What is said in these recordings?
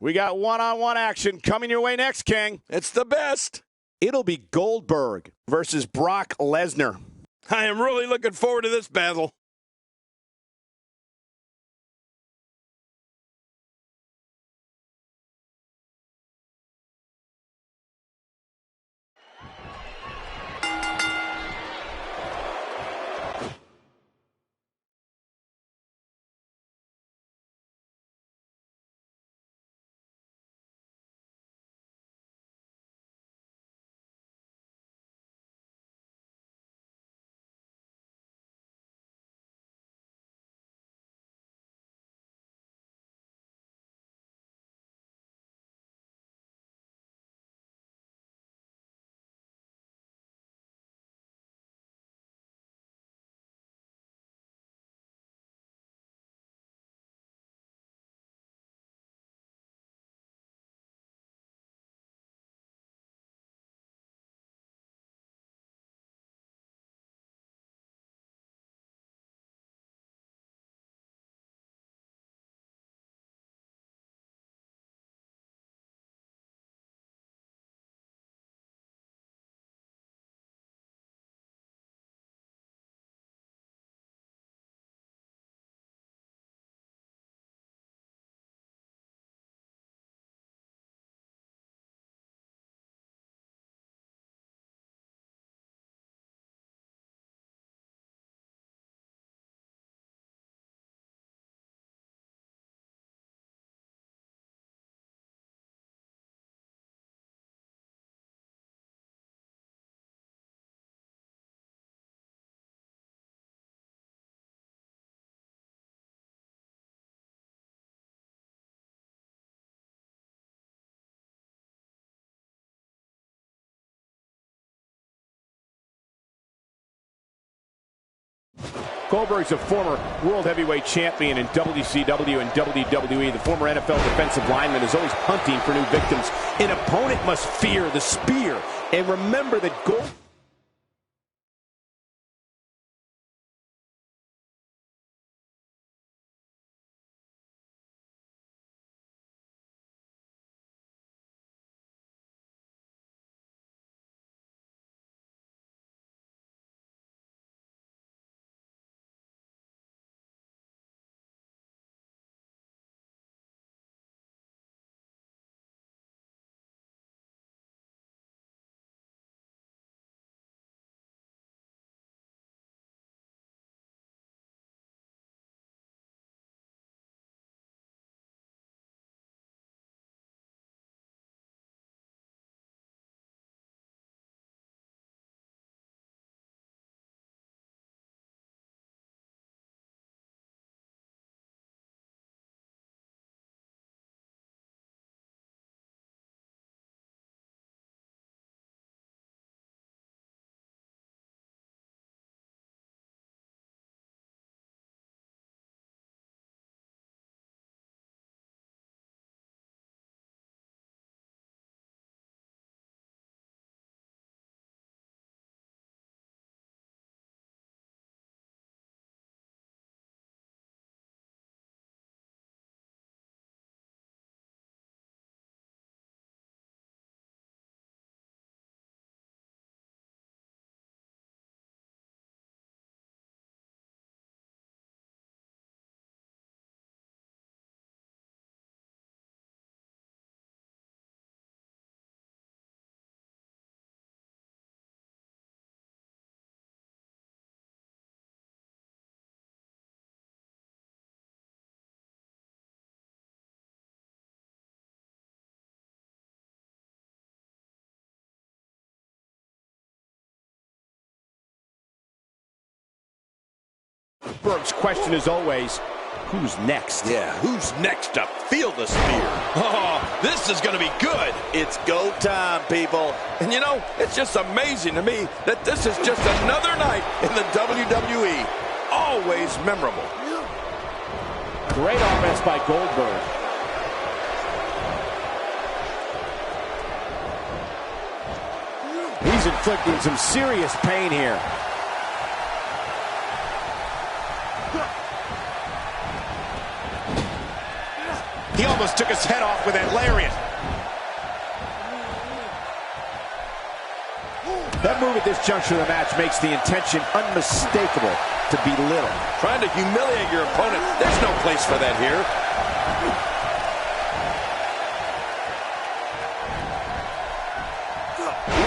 We got one-on-one action coming your way next, King. It's the best. It'll be Goldberg versus Brock Lesnar. I am really looking forward to this battle. Goldberg's a former world heavyweight champion in WCW and WWE. The former NFL defensive lineman is always hunting for new victims. An opponent must fear the spear. And remember that Goldberg... Goldberg's question is always, who's next? Yeah, who's next to feel the spear? Oh, this is going to be good. It's go time, people. And you know, it's just amazing to me that this is just another night in the WWE. Always memorable. Great offense by Goldberg. He's inflicting some serious pain here. He almost took his head off with that lariat. That move at this juncture of the match makes the intention unmistakable to belittle. Trying to humiliate your opponent. There's no place for that here.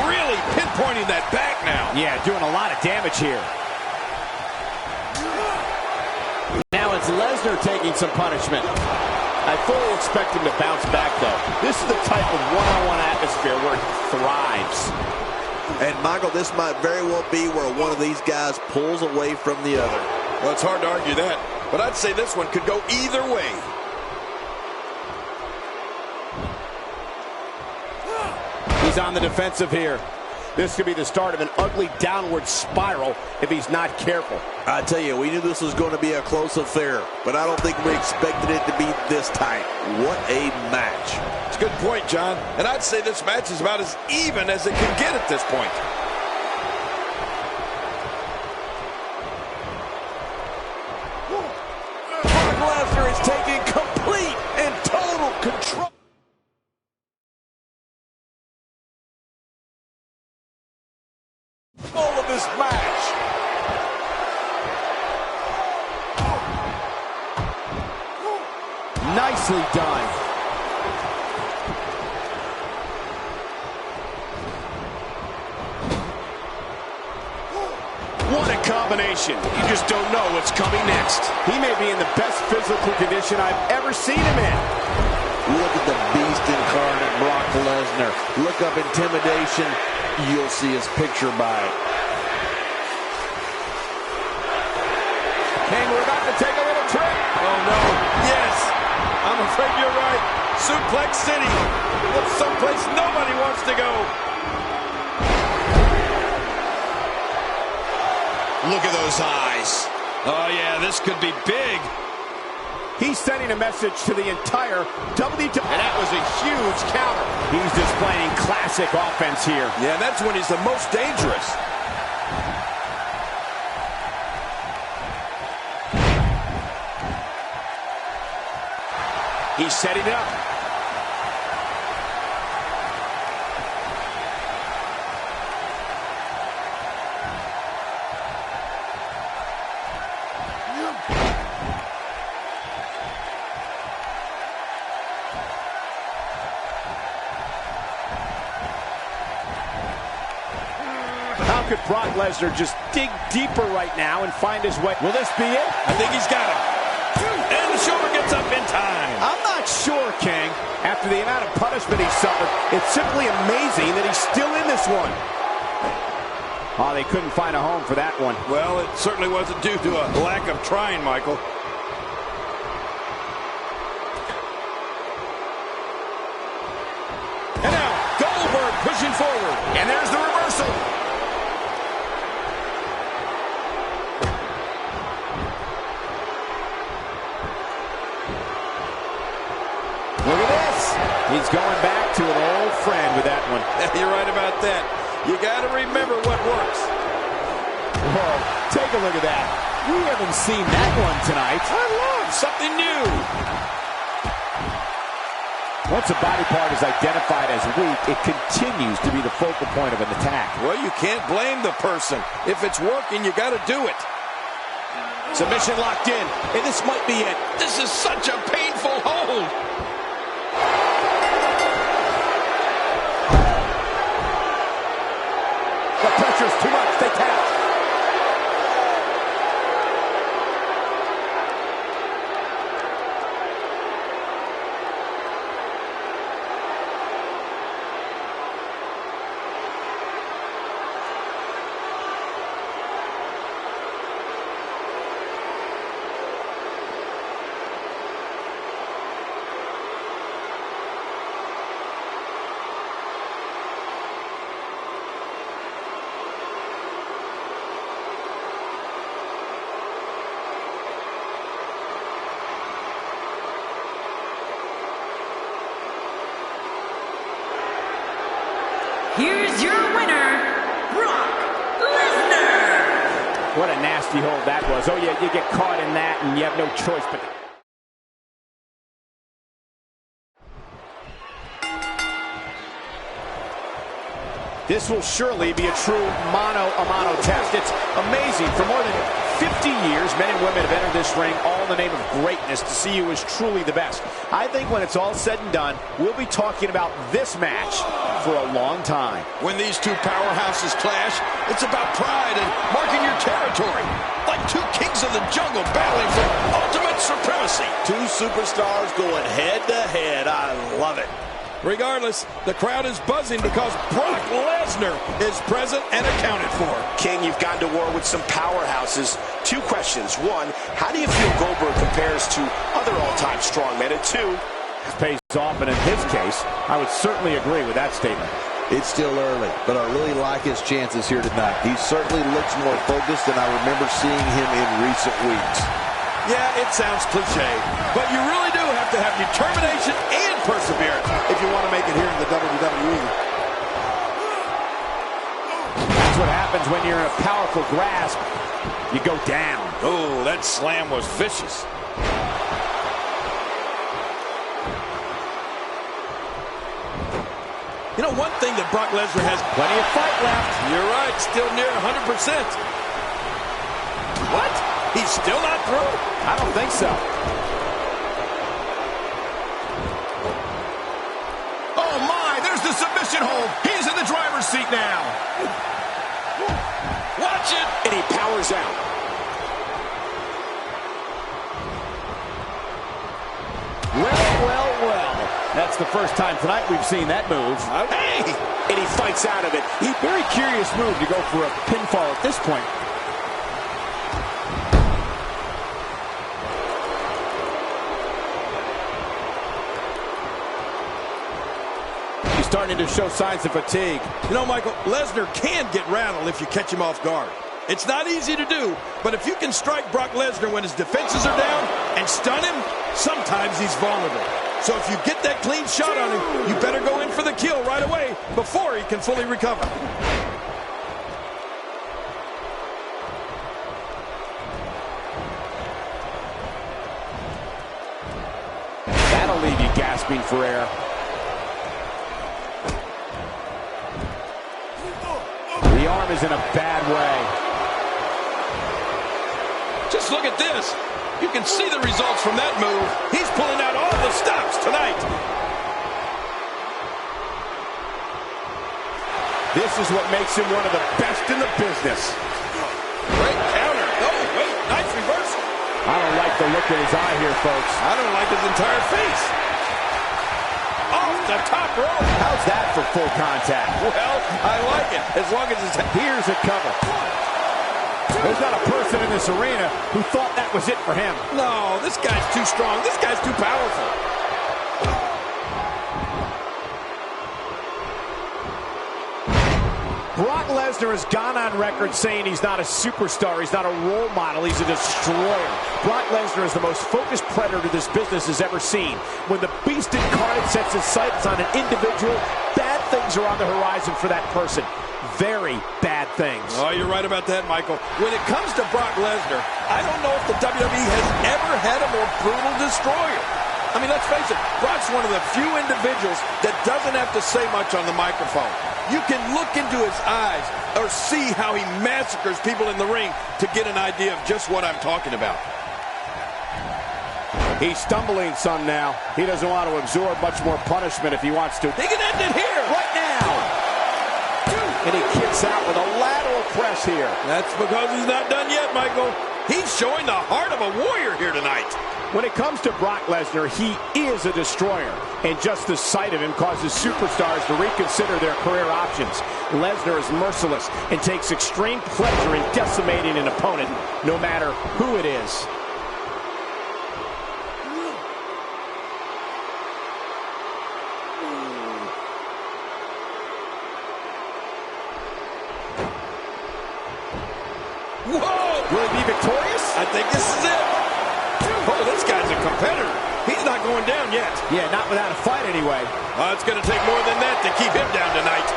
Really pinpointing that back now. Yeah, doing a lot of damage here. Now it's Lesnar taking some punishment. I fully expect him to bounce back, though. This is the type of one-on-one atmosphere where it thrives. And, Michael, this might very well be where one of these guys pulls away from the other. Well, it's hard to argue that, but I'd say this one could go either way. He's on the defensive here. This could be the start of an ugly downward spiral if he's not careful. I tell you, we knew this was going to be a close affair, but I don't think we expected it to be this tight. What a match. It's a good point, John. And I'd say this match is about as even as it can get at this point. Brock Lesnar is taking complete and total control. All of this match. Nicely done. What a combination. You just don't know what's coming next. He may be in the best physical condition I've ever seen him in. Look at the beast incarnate, Brock Lesnar. Look up intimidation. You'll see his picture by it. King, we're about to take a little trip. Oh, no. Yes. I'm afraid you're right. Suplex City. It's someplace nobody wants to go. Look at those eyes. Oh, yeah, this could be big. He's sending a message to the entire WWE. And that was a huge counter. He's displaying classic offense here. Yeah, that's when he's the most dangerous. He's setting it up. How could Brock Lesnar just dig deeper right now and find his way? Will this be it? I think he's got him. And the shoulder gets up in time. I'm not sure, King. After the amount of punishment he suffered, it's simply amazing that he's still in this one. Oh, they couldn't find a home for that one. Well, it certainly wasn't due to a lack of trying, Michael. And now, Goldberg pushing forward. And there's the reversal. Look at this. He's going back to an old friend with that one. You're right about that. You got to remember what works. Whoa, take a look at that. We haven't seen that one tonight. I love something new. Once a body part is identified as weak, it continues to be the focal point of an attack. Well, you can't blame the person. If it's working, you got to do it. Submission locked in, and this might be it. This is such a painful hold. The pressure's too much. They tap. Here's your winner, Brock Lesnar. What a nasty hold that was. Oh, yeah, you get caught in that, and you have no choice but to This will surely be a true mano-a-mano test. It's amazing. For more than 50 years, men and women have entered this ring all in the name of greatness to see who is truly the best. I think when it's all said and done, we'll be talking about this match for a long time. When these two powerhouses clash, it's about pride and marking your territory. Like two kings of the jungle battling for ultimate supremacy. Two superstars going head-to-head. I love it. Regardless, the crowd is buzzing because Brock Lesnar is present and accounted for. King, you've gone to war with some powerhouses. Two questions. One, how do you feel Goldberg compares to other all-time strongmen? And two, this pays off, and in his case, I would certainly agree with that statement. It's still early, but I really like his chances here tonight. He certainly looks more focused than I remember seeing him in recent weeks. Yeah, it sounds cliche, but you really do have to have determination and perseverance if you want to make it here in the WWE. That's what happens when you're in a powerful grasp. You go down. Oh, that slam was vicious. You know, one thing that Brock Lesnar has Plenty of fight left. You're right, still near 100%. What? He's still not through? I don't think so. Oh my, there's the submission hold. He's in the driver's seat now. Watch it. and he powers out. Well. That's the first time tonight we've seen that move. Hey! And he fights out of it. Very curious move to go for a pinfall at this point. He's starting to show signs of fatigue. You know, Michael, Lesnar can get rattled if you catch him off guard. It's not easy to do, but if you can strike Brock Lesnar when his defenses are down and stun him, sometimes he's vulnerable. So if you get that clean shot on him, you better go in for the kill right away before he can fully recover. That'll leave you gasping for air. The arm is in a bad way. Just look at this. You can see the results from that move. He's pulling out all the stops tonight. This is what makes him one of the best in the business. Great counter. Oh, wait, nice reversal. I don't like the look in his eye here, folks. I don't like his entire face. Off the top rope. How's that for full contact? Well, I like it, as long as it's... Here's a cover. There's not a person in this arena who thought that was it for him. No, this guy's too strong. This guy's too powerful. Brock Lesnar has gone on record saying he's not a superstar, he's not a role model, he's a destroyer. Brock Lesnar is the most focused predator this business has ever seen. When the beast incarnate sets his sights on an individual, bad things are on the horizon for that person. Very bad things. Oh, you're right about that, Michael. When it comes to Brock Lesnar, I don't know if the WWE has ever had a more brutal destroyer. I mean, let's face it, Brock's one of the few individuals that doesn't have to say much on the microphone. You can look into his eyes or see how he massacres people in the ring to get an idea of just what I'm talking about. He's stumbling some now. He doesn't want to absorb much more punishment if he wants to. He can end it here. Right now. And he kicks out with a lateral press here. That's because he's not done yet, Michael. He's showing the heart of a warrior here tonight. When it comes to Brock Lesnar, he is a destroyer. And just the sight of him causes superstars to reconsider their career options. Lesnar is merciless and takes extreme pleasure in decimating an opponent, no matter who it is. Whoa! Will he be victorious? I think this is it. Oh, this guy's a competitor. He's not going down yet. Yeah, not without a fight anyway. It's going to take more than that to keep him down tonight.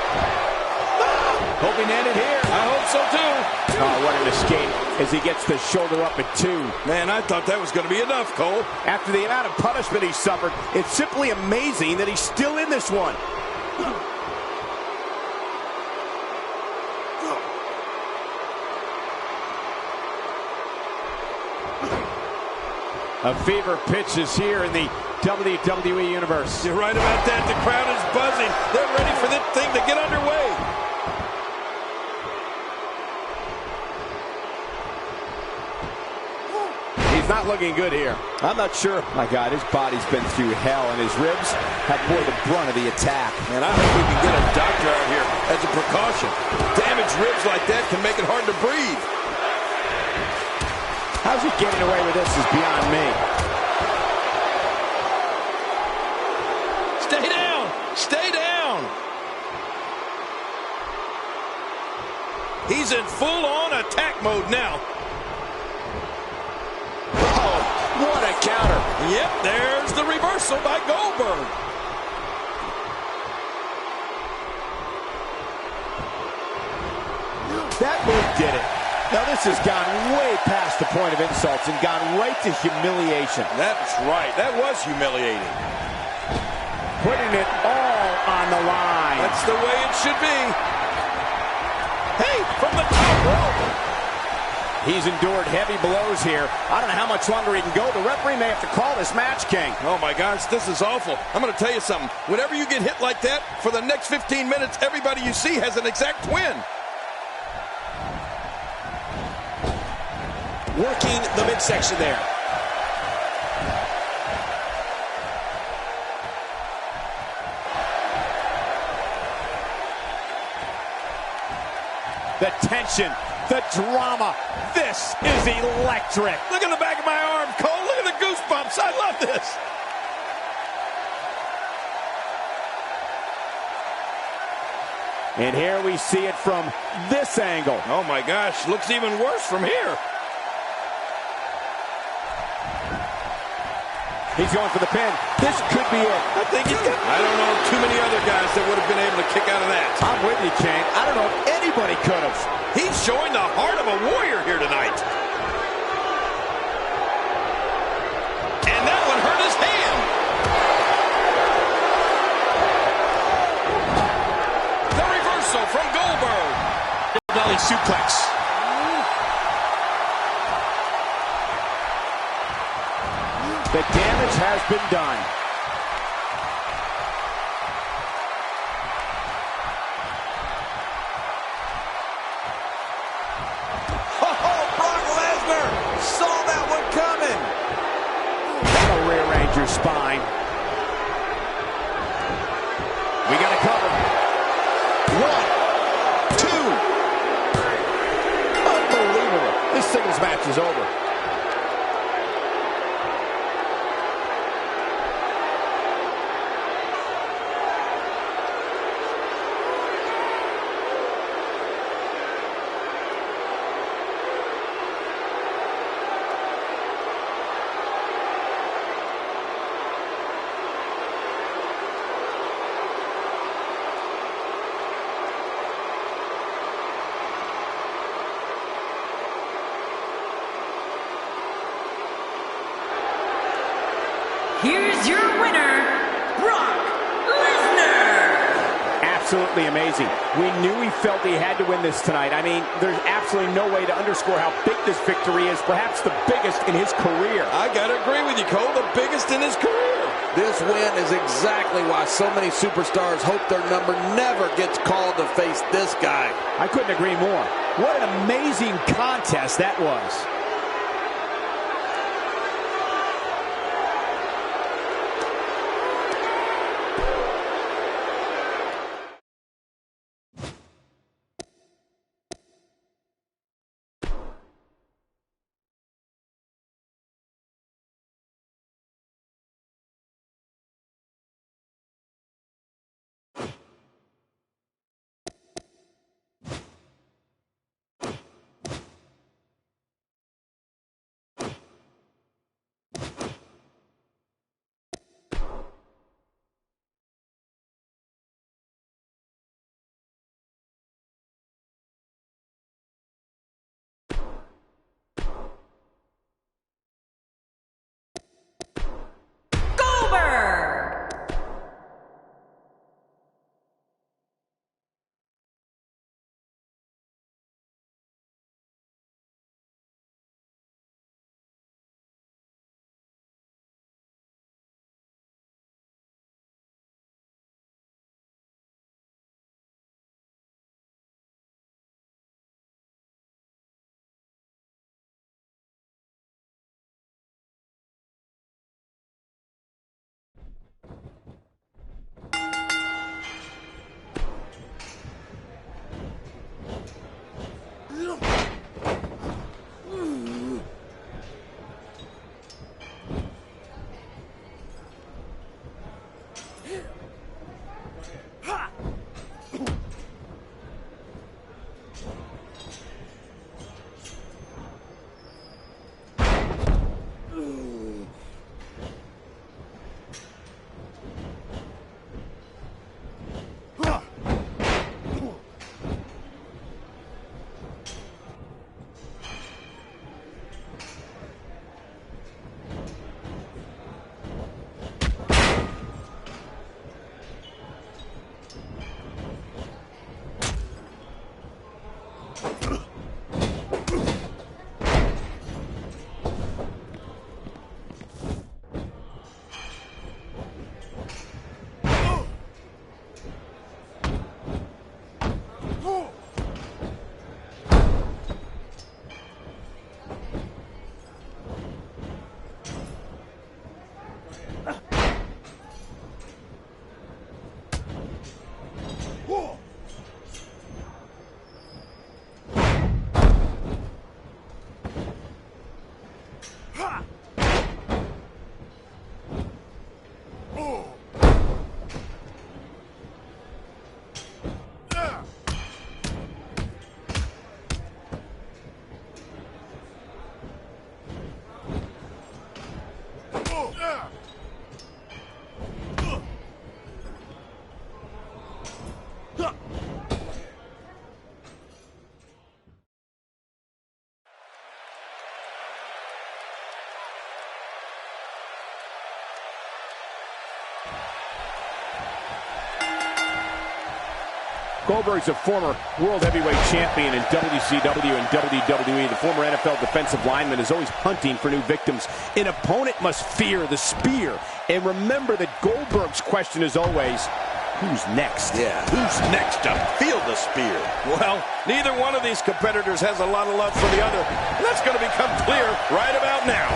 Hoping to end it here. I hope so, too. Oh, what an escape as he gets the shoulder up at 2. Man, I thought that was going to be enough, Cole. After the amount of punishment he suffered, it's simply amazing that he's still in this one. A fever pitch is here in the WWE Universe. You're right about that. The crowd is buzzing. They're ready for this thing to get underway. He's not looking good here. I'm not sure. My God, his body's been through hell, and his ribs have bore the brunt of the attack. And I hope we can get a doctor out here as a precaution. Damaged ribs like that can make it hard to breathe. How's he getting away with this is beyond me. Stay down! Stay down! He's in full-on attack mode now. Oh, what a counter. Yep, there's the reversal by Goldberg. That move did it. Now this has gone way past the point of insults and gone right to humiliation. That's right. That was humiliating. Putting it all on the line. That's the way it should be. Hey, from the top rope. He's endured heavy blows here. I don't know how much longer he can go. The referee may have to call this match, King. Oh, my gosh, this is awful. I'm going to tell you something. Whenever you get hit like that, for the next 15 minutes, everybody you see has an exact twin. Working the midsection there. The tension, the drama. This is electric. Look at the back of my arm, Cole. Look at the goosebumps. I love this. And here we see it from this angle. Oh, my gosh. Looks even worse from here. He's going for the pin. This could be it. I think he's got... I don't know too many other guys that would have been able to kick out of that. I'm with you, King. I don't know if anybody could have. He's showing the heart of a warrior here tonight. And that one hurt his hand. The reversal from Goldberg. Belly suplex. The damage has been done. Oh, Brock Lesnar saw that one coming. That'll rearrange your spine. We got to cover. 1, 2. Unbelievable. This singles match is over. Here's your winner, Brock Lesnar. Absolutely amazing. We knew he felt he had to win this tonight. I mean, there's absolutely no way to underscore how big this victory is, perhaps the biggest in his career. I got to agree with you, Cole, the biggest in his career. This win is exactly why so many superstars hope their number never gets called to face this guy. I couldn't agree more. What an amazing contest that was. Goldberg's a former World Heavyweight Champion in WCW and WWE. The former NFL defensive lineman is always hunting for new victims. An opponent must fear the spear. And remember that Goldberg's question is always, who's next? Yeah, who's next to field the spear? Well, neither one of these competitors has a lot of love for the other. And that's going to become clear right about now.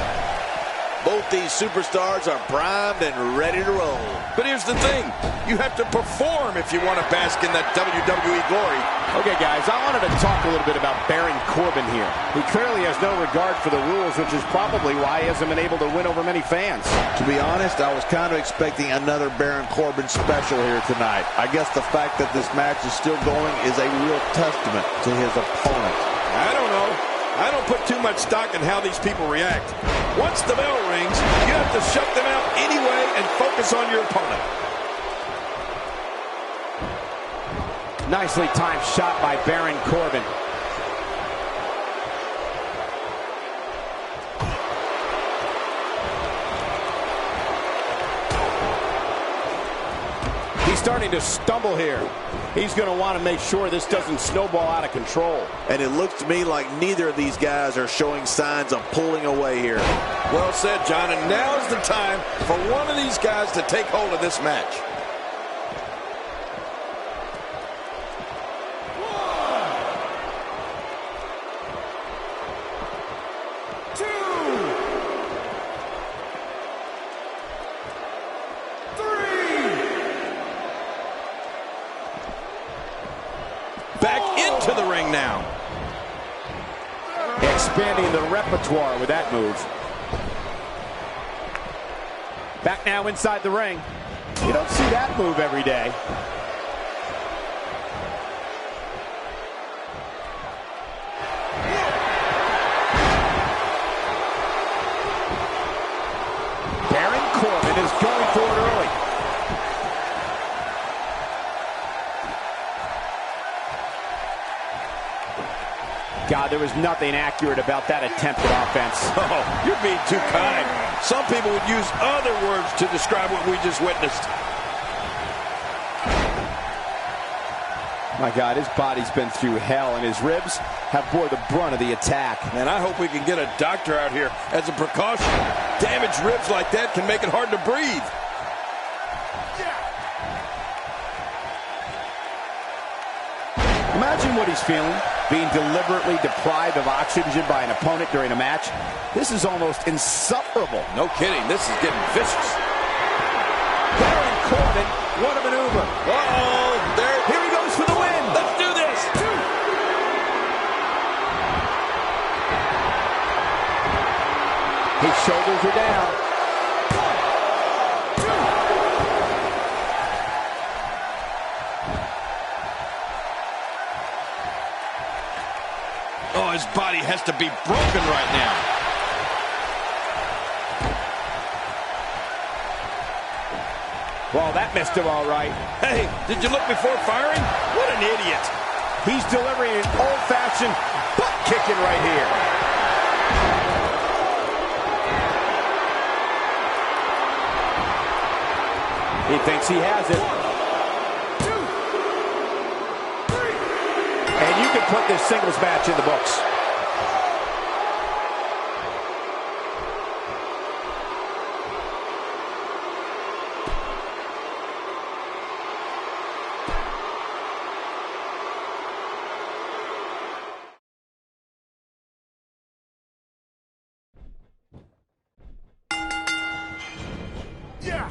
Both these superstars are primed and ready to roll. But here's the thing. You have to perform if you want to bask in that WWE glory. Okay, guys, I wanted to talk a little bit about Baron Corbin here. He clearly has no regard for the rules, which is probably why he hasn't been able to win over many fans. To be honest, I was kind of expecting another Baron Corbin special here tonight. I guess the fact that this match is still going is a real testament to his opponent. I don't know. I don't put too much stock in how these people react. Once the bell rings, you have to shut them out anyway and focus on your opponent. Nicely timed shot by Baron Corbin. He's starting to stumble here. He's going to want to make sure this doesn't snowball out of control. And it looks to me like neither of these guys are showing signs of pulling away here. Well said, John, and now is the time for one of these guys to take hold of this match. Back into the ring now. Expanding the repertoire with that move. Back now inside the ring. You don't see that move every day. Baron Corbin is going for it early. God, there was nothing accurate about that attempted offense. Oh, you're being too kind. Some people would use other words to describe what we just witnessed. My God, his body's been through hell, and his ribs have bore the brunt of the attack. And I hope we can get a doctor out here as a precaution. Damaged ribs like that can make it hard to breathe. Imagine what he's feeling, being deliberately deprived of oxygen by an opponent during a match. This is almost insufferable. No kidding, this is getting vicious. Baron Corbin, what a maneuver. Uh-oh, Here he goes for the win. Let's do this. His shoulders are down. Oh, his body has to be broken right now. Well, that missed him all right. Hey, did you look before firing? What an idiot. He's delivering an old-fashioned butt kicking right here. He thinks he has it. And you can put this singles match in the books. Yeah.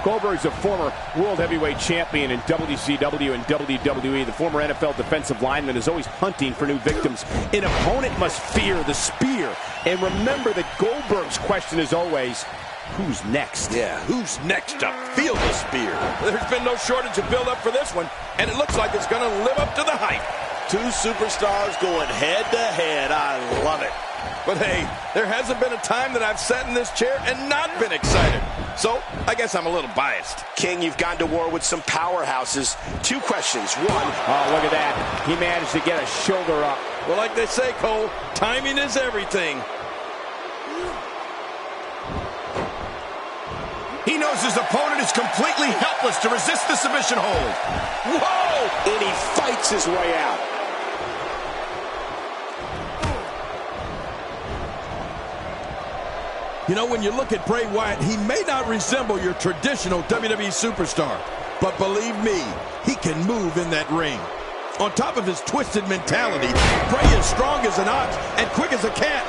Goldberg's a former World Heavyweight Champion in WCW and WWE. The former NFL defensive lineman is always hunting for new victims. An opponent must fear the spear. And remember that Goldberg's question is always, who's next? Yeah, who's next to feel the spear? There's been no shortage of build-up for this one, and it looks like it's going to live up to the hype. Two superstars going head-to-head. I love it. But hey, there hasn't been a time that I've sat in this chair and not been excited. So, I guess I'm a little biased. King, you've gone to war with some powerhouses. Two questions. One. Oh, look at that. He managed to get a shoulder up. Well, like they say, Cole, timing is everything. He knows his opponent is completely helpless to resist the submission hold. Whoa! And he fights his way out. You know, when you look at Bray Wyatt, he may not resemble your traditional WWE superstar. But believe me, he can move in that ring. On top of his twisted mentality, Bray is strong as an ox and quick as a cat.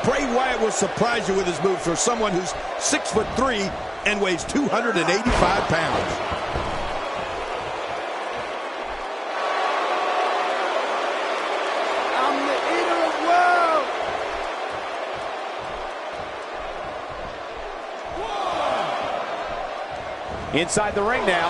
Bray Wyatt will surprise you with his moves for someone who's 6'3" and weighs 285 pounds. I'm the eater of world. Inside the ring now.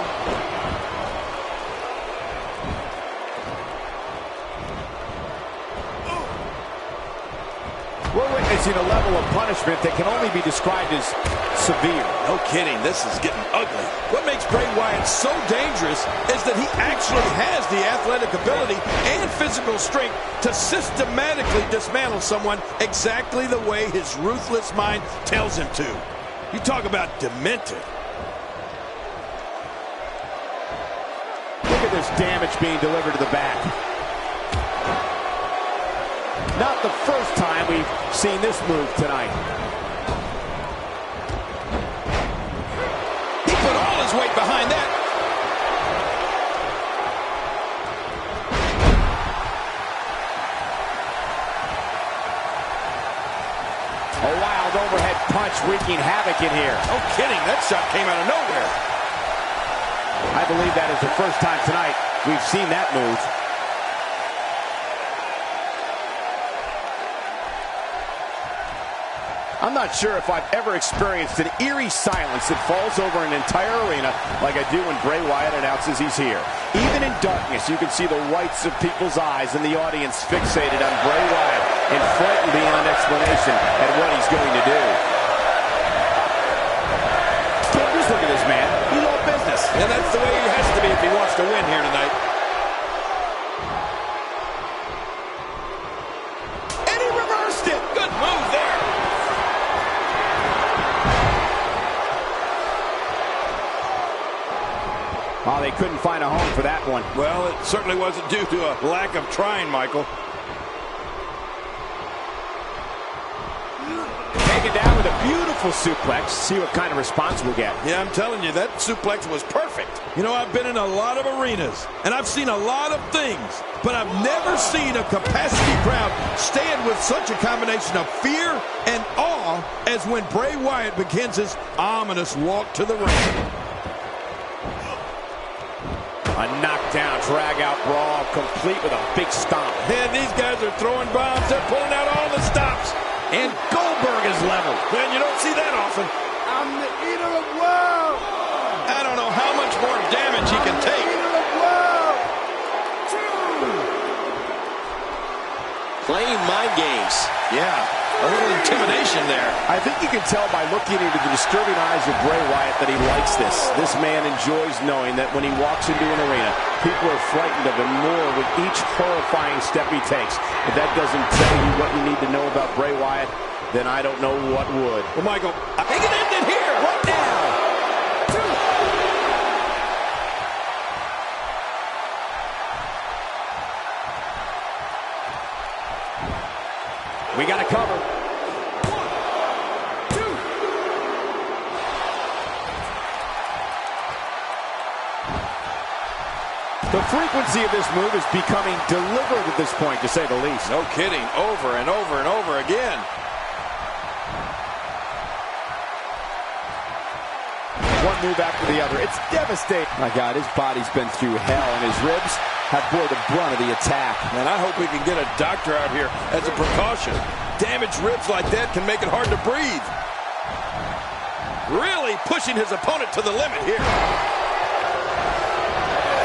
We're witnessing a level of punishment that can only be described as severe. No kidding, this is getting ugly. What makes Bray Wyatt so dangerous is that he actually has the athletic ability and physical strength to systematically dismantle someone exactly the way his ruthless mind tells him to. You talk about demented. Look at this damage being delivered to the back. Not the first time we've seen this move tonight. He put all his weight behind that. A wild overhead punch wreaking havoc in here. No kidding, that shot came out of nowhere. I believe that is the first time tonight we've seen that move. I'm not sure if I've ever experienced an eerie silence that falls over an entire arena like I do when Bray Wyatt announces he's here. Even in darkness, you can see the whites of people's eyes and the audience fixated on Bray Wyatt and frightened beyond explanation at what he's going to do. Just look at this man. He's all business. And that's the way he has to be if he wants to win here tonight. And he reversed it. Good move there. Oh, they couldn't find a home for that one. Well, it certainly wasn't due to a lack of trying, Michael. Taken down with a beautiful suplex. See what kind of response we'll get. Yeah, I'm telling you, that suplex was perfect. You know, I've been in a lot of arenas, and I've seen a lot of things, but I've never seen a capacity crowd stand with such a combination of fear and awe as when Bray Wyatt begins his ominous walk to the ring. A knockdown, drag-out brawl, complete with a big stomp. And these guys are throwing bombs. They're pulling out all the stops. And Goldberg is leveled. Man, you don't see that often. I'm the eater of world. I don't know how much more damage he can take. Eater of world. Playing mind games. Yeah, a little intimidation there. I think you can tell by looking into the disturbing eyes of Bray Wyatt that he likes this. This man enjoys knowing that when he walks into an arena, people are frightened of him more with each horrifying step he takes. If that doesn't tell you what you need to know about Bray Wyatt, then I don't know what would. Well, Michael, I think it ended here. What now? We got to cover. 1, 2. The frequency of this move is becoming deliberate at this point, to say the least. No kidding. Over and over and over again. move after the other. It's devastating. My God, his body's been through hell, and his ribs have bore the brunt of the attack. And I hope we can get a doctor out here as a precaution. Damaged ribs like that can make it hard to breathe. Really pushing his opponent to the limit here.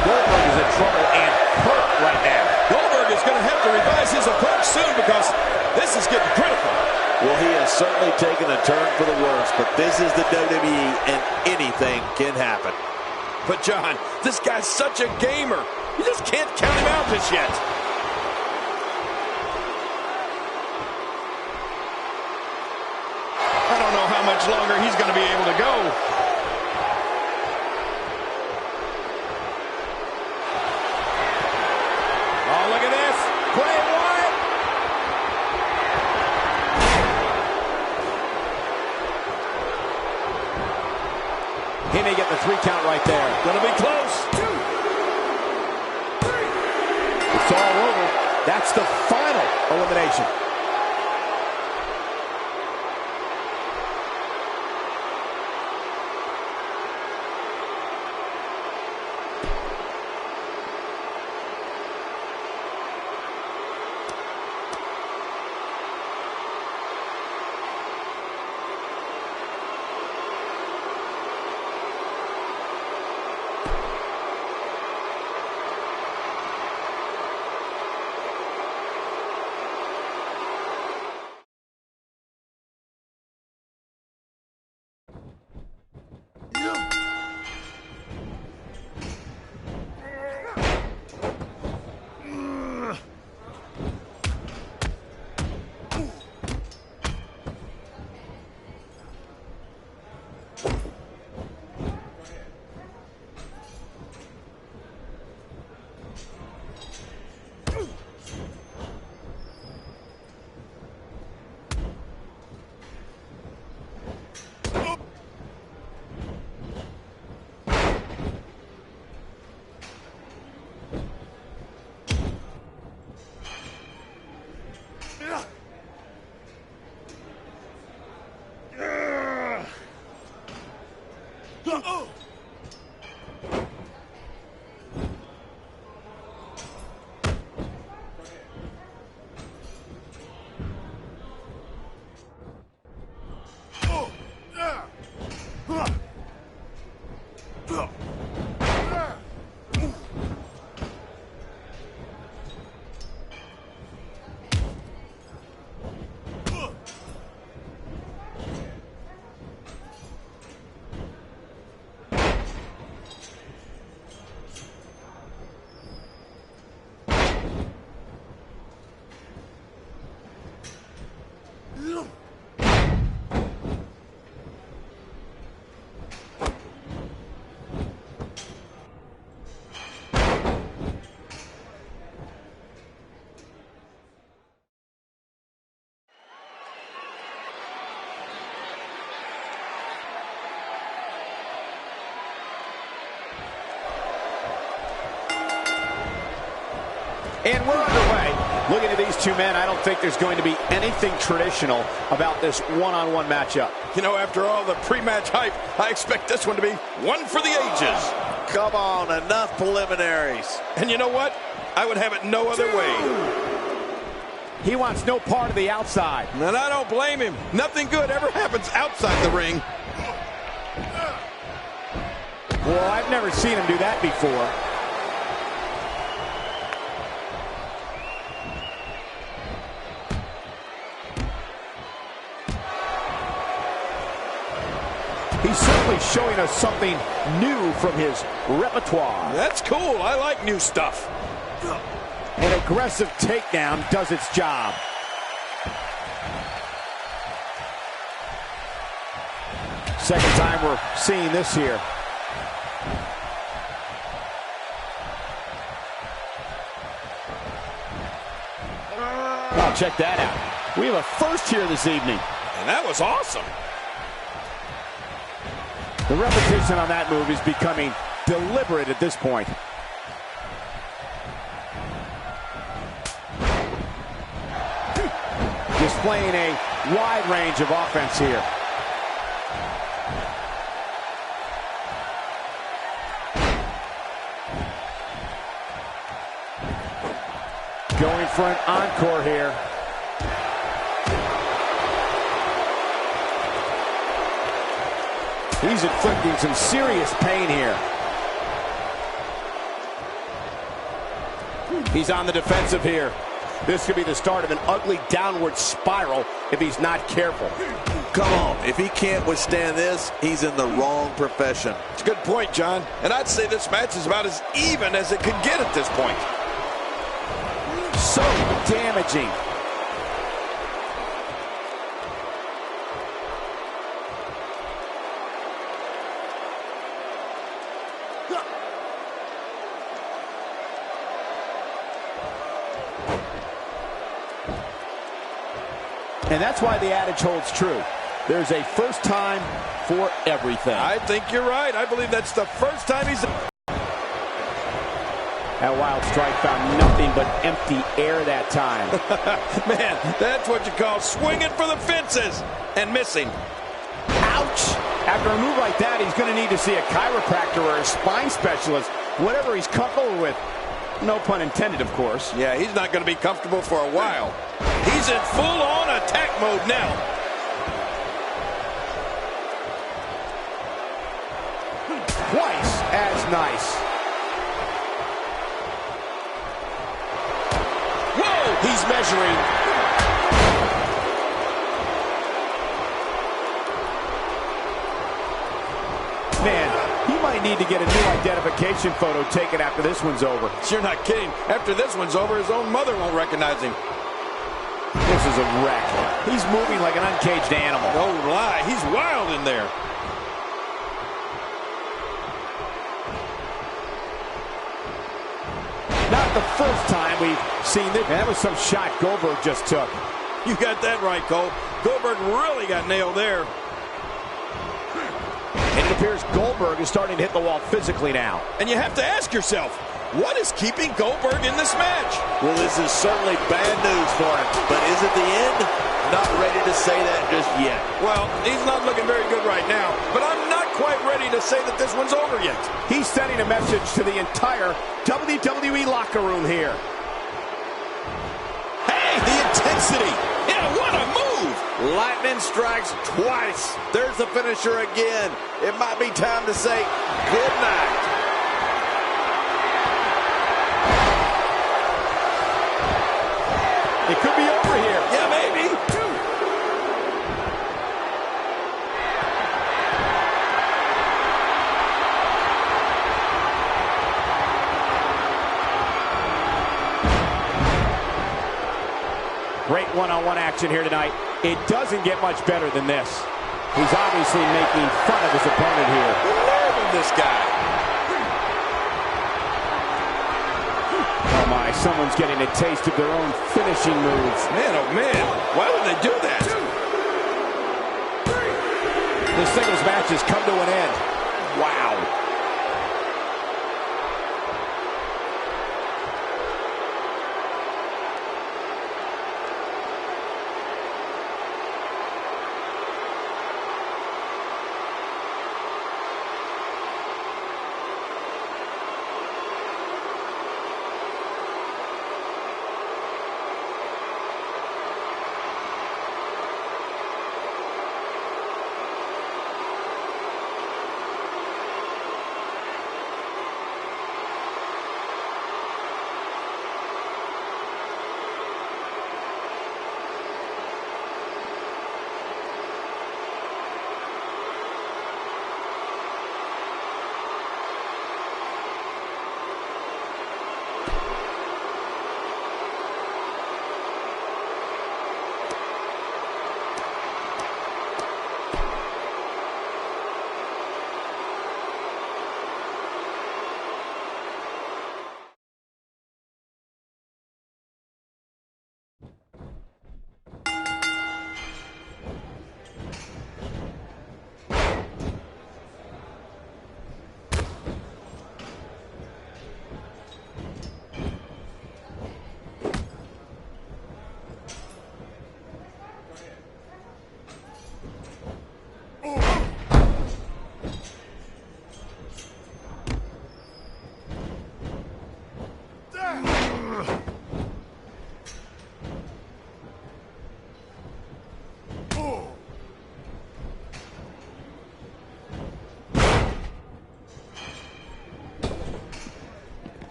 Goldberg is in trouble and hurt right now. Goldberg is going to have to revise his approach soon because this is getting critical. Well, he has certainly taken a turn for the worse, but this is the WWE, and anything can happen. But, John, this guy's such a gamer. You just can't count him out just yet. I don't know how much longer he's going to be able to go. Oh, look at this. Bray Wyatt. He may get the 3 count right there. Gonna be close. 2, 3. It's all over. That's the final elimination. And we're underway. Looking at these two men, I don't think there's going to be anything traditional about this one-on-one matchup. You know, after all the pre-match hype, I expect this one to be one for the ages. Come on, enough preliminaries. And you know what? I would have it no other way. He wants no part of the outside. And I don't blame him. Nothing good ever happens outside the ring. Well, I've never seen him do that before. He's certainly showing us something new from his repertoire. That's cool. I like new stuff. An aggressive takedown does its job. Second time we're seeing this here. Oh, check that out. We have a first here this evening. And that was awesome. The repetition on that move is becoming deliberate at this point. Displaying a wide range of offense here. going for an encore here. He's inflicting some serious pain here. He's on the defensive here. This could be the start of an ugly downward spiral if he's not careful. Come on, if he can't withstand this, he's in the wrong profession. It's a good point, John. And I'd say this match is about as even as it could get at this point. So damaging. And that's why the adage holds true. There's a first time for everything. I think you're right. I believe that's the first time he's... That wild strike found nothing but empty air that time. Man, that's what you call swinging for the fences and missing. Ouch! After a move like that, he's going to need to see a chiropractor or a spine specialist, whatever he's comfortable with. No pun intended, of course. Yeah, he's not going to be comfortable for a while. He's in full-on attack mode now. Twice as nice. Whoa! He's measuring. Man, he might need to get a new identification photo taken after this one's over. You're not kidding. After this one's over, his own mother won't recognize him. This is a wreck. He's moving like an uncaged animal. No lie. He's wild in there. Not the first time we've seen this. That was some shot Goldberg just took. You got that right, Cole. Goldberg really got nailed there. And it appears Goldberg is starting to hit the wall physically now. And you have to ask yourself, what is keeping Goldberg in this match? Well, this is certainly bad news for him, but is it the end? Not ready to say that just yet. Well, he's not looking very good right now, but I'm not quite ready to say that this one's over yet. He's sending a message to the entire WWE locker room here. Hey, the intensity. Yeah, what a move. Lightning strikes twice. There's the finisher again. It might be time to say good night. It could be over here. Yeah, maybe. Great one-on-one action here tonight. It doesn't get much better than this. He's obviously making fun of his opponent here. Love this guy. Oh my, someone's getting a taste of their own finishing moves. Man, oh man, why would they do that? The singles match has come to an end. Wow.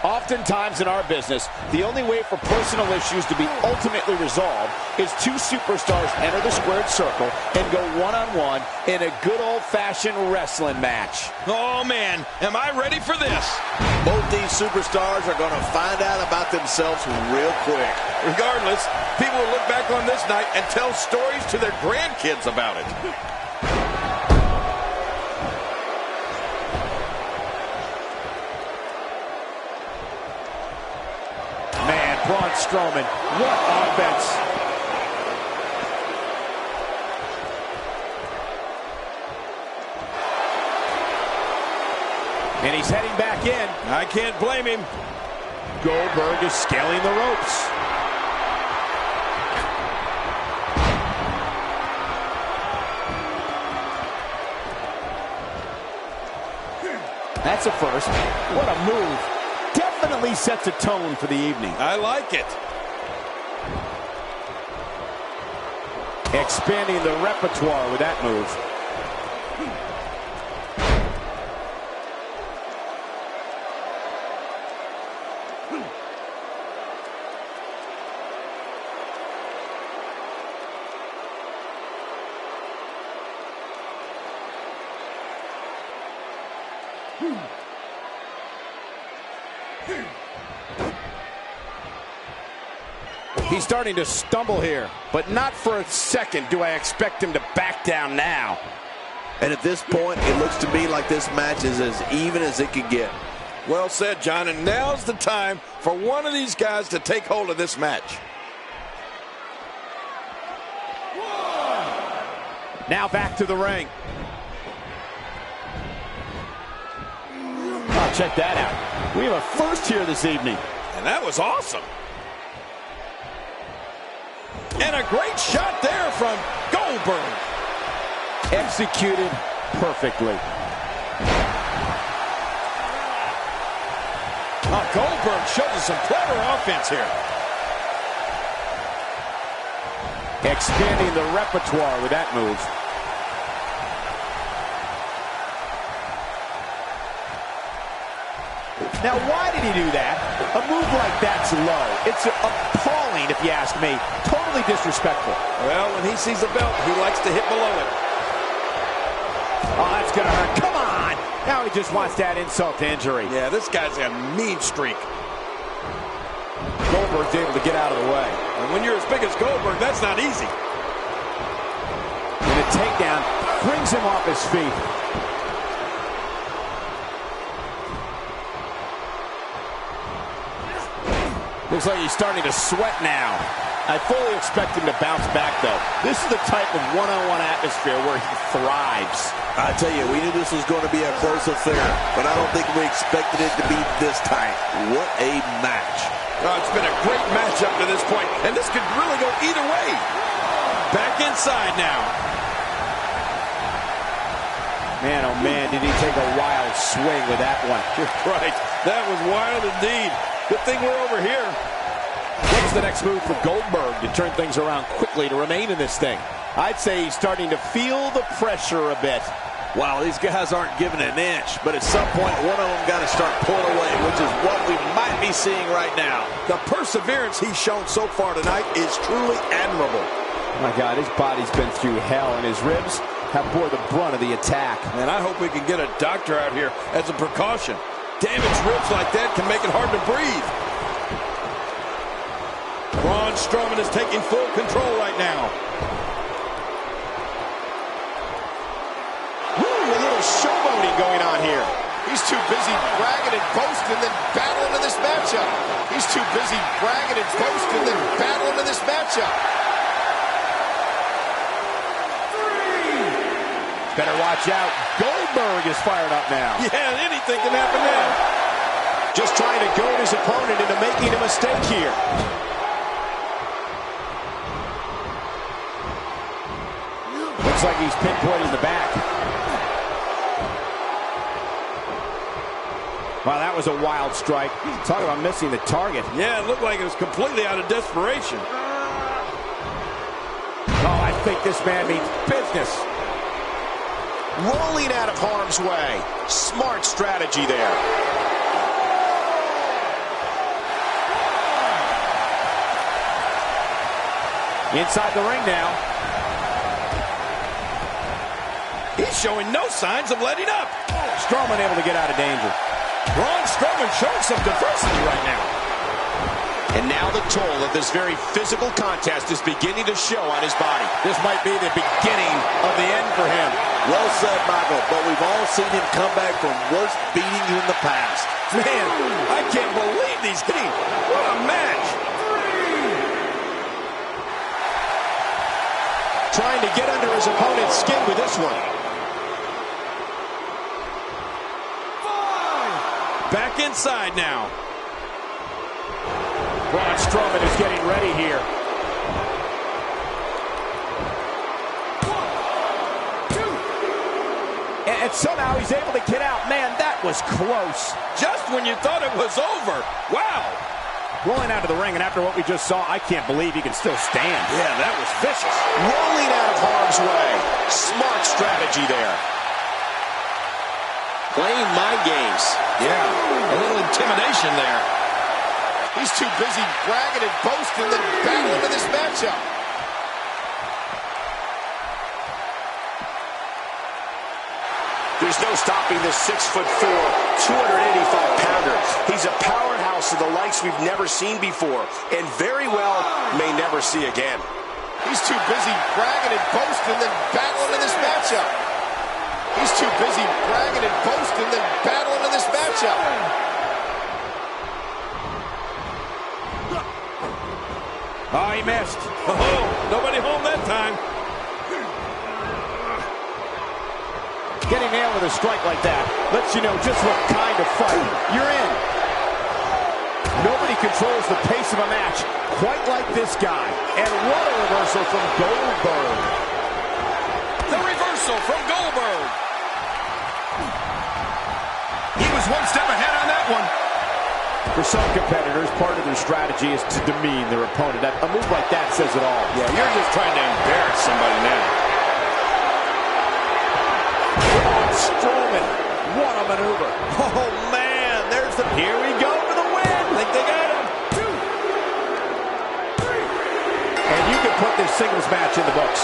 Oftentimes in our business, the only way for personal issues to be ultimately resolved is two superstars enter the squared circle and go one-on-one in a good old-fashioned wrestling match. Oh, man, am I ready for this? Both these superstars are going to find out about themselves real quick. Regardless, people will look back on this night and tell stories to their grandkids about it. Braun Strowman, what offense. And he's heading back in. I can't blame him. Goldberg is scaling the ropes. That's a first. What a move. Definitely sets a tone for the evening. I like it. Expanding the repertoire with that move. He's starting to stumble here, but not for a second do I expect him to back down now. And at this point, it looks to me like this match is as even as it could get. Well said, John, and now's the time for one of these guys to take hold of this match. Now back to the ring. Oh, check that out. We have a first here this evening. And that was awesome. And a great shot there from Goldberg. Executed perfectly. Goldberg shows us some clever offense here. Expanding the repertoire with that move. Now, why did he do that? A move like that's low. It's appalling, if you ask me. Totally disrespectful. Well, when he sees a belt, he likes to hit below it. Oh, that's going to hurt. Come on! Now he just wants that insult to injury. Yeah, this guy's got a mean streak. Goldberg's able to get out of the way. And when you're as big as Goldberg, that's not easy. And the takedown brings him off his feet. Looks like he's starting to sweat now. I fully expect him to bounce back, though. This is the type of one-on-one atmosphere where he thrives. I tell you, we knew this was going to be a close affair, but I don't think we expected it to be this tight. What a match. Oh, it's been a great match up to this point, and this could really go either way. Back inside now. Man, oh man, did he take a wild swing with that one. You're right. That was wild indeed. Good thing we're over here. What's the next move for Goldberg to turn things around quickly to remain in this thing? I'd say he's starting to feel the pressure a bit. Wow, these guys aren't giving an inch, but at some point, one of them got to start pulling away, which is what we might be seeing right now. The perseverance he's shown so far tonight is truly admirable. Oh my God, his body's been through hell, and his ribs have bore the brunt of the attack. And I hope we can get a doctor out here as a precaution. Damaged ribs like that can make it hard to breathe. Braun Strowman is taking full control right now. A little showboating going on here. He's too busy bragging and boasting than battling in this matchup. He's too busy bragging and boasting than battling in this matchup. Better watch out. Goldberg is fired up now. Yeah, anything can happen now. Just trying to goad his opponent into making a mistake here. Looks like he's pinpointing the back. Wow, that was a wild strike. Talk about missing the target. Yeah, it looked like it was completely out of desperation. Oh, I think this man means business. Rolling out of harm's way. Smart strategy there. Inside the ring now. He's showing no signs of letting up. Strowman able to get out of danger. Braun Strowman showing some diversity right now. And now the toll of this very physical contest is beginning to show on his body. This might be the beginning of the end for him. Well said, Michael, but we've all seen him come back from worse beatings in the past. Man, I can't believe these getting. What a match. Trying to get under his opponent's skin with this one. Back inside now. Braun Strowman is getting ready here. And somehow he's able to get out. Man, that was close. Just when you thought it was over. Wow. Rolling out of the ring, and after what we just saw, I can't believe he can still stand. Yeah, that was vicious. Rolling out of harm's way. Smart strategy there. Playing mind games. Yeah, a little intimidation there. He's too busy bragging and boasting than battling in this matchup. There's no stopping this 6'4", 285-pounder. He's a powerhouse of the likes we've never seen before, and very well may never see again. He's too busy bragging and boasting than battling in this matchup. He's too busy bragging and boasting than battling in this matchup. Oh, he missed. Oh, nobody home that time. Getting nailed with a strike like that lets you know just what kind of fight you're in. Nobody controls the pace of a match quite like this guy. And what a reversal from Goldberg. The reversal from Goldberg. He was one step ahead on that one. For some competitors, part of their strategy is to demean their opponent. A move like that says it all. Yeah, you're just trying to embarrass somebody now. Strowman, what a maneuver. Oh, man, there's the... Here we go for the win. Think they got him. 2, 3. And you can put this singles match in the books.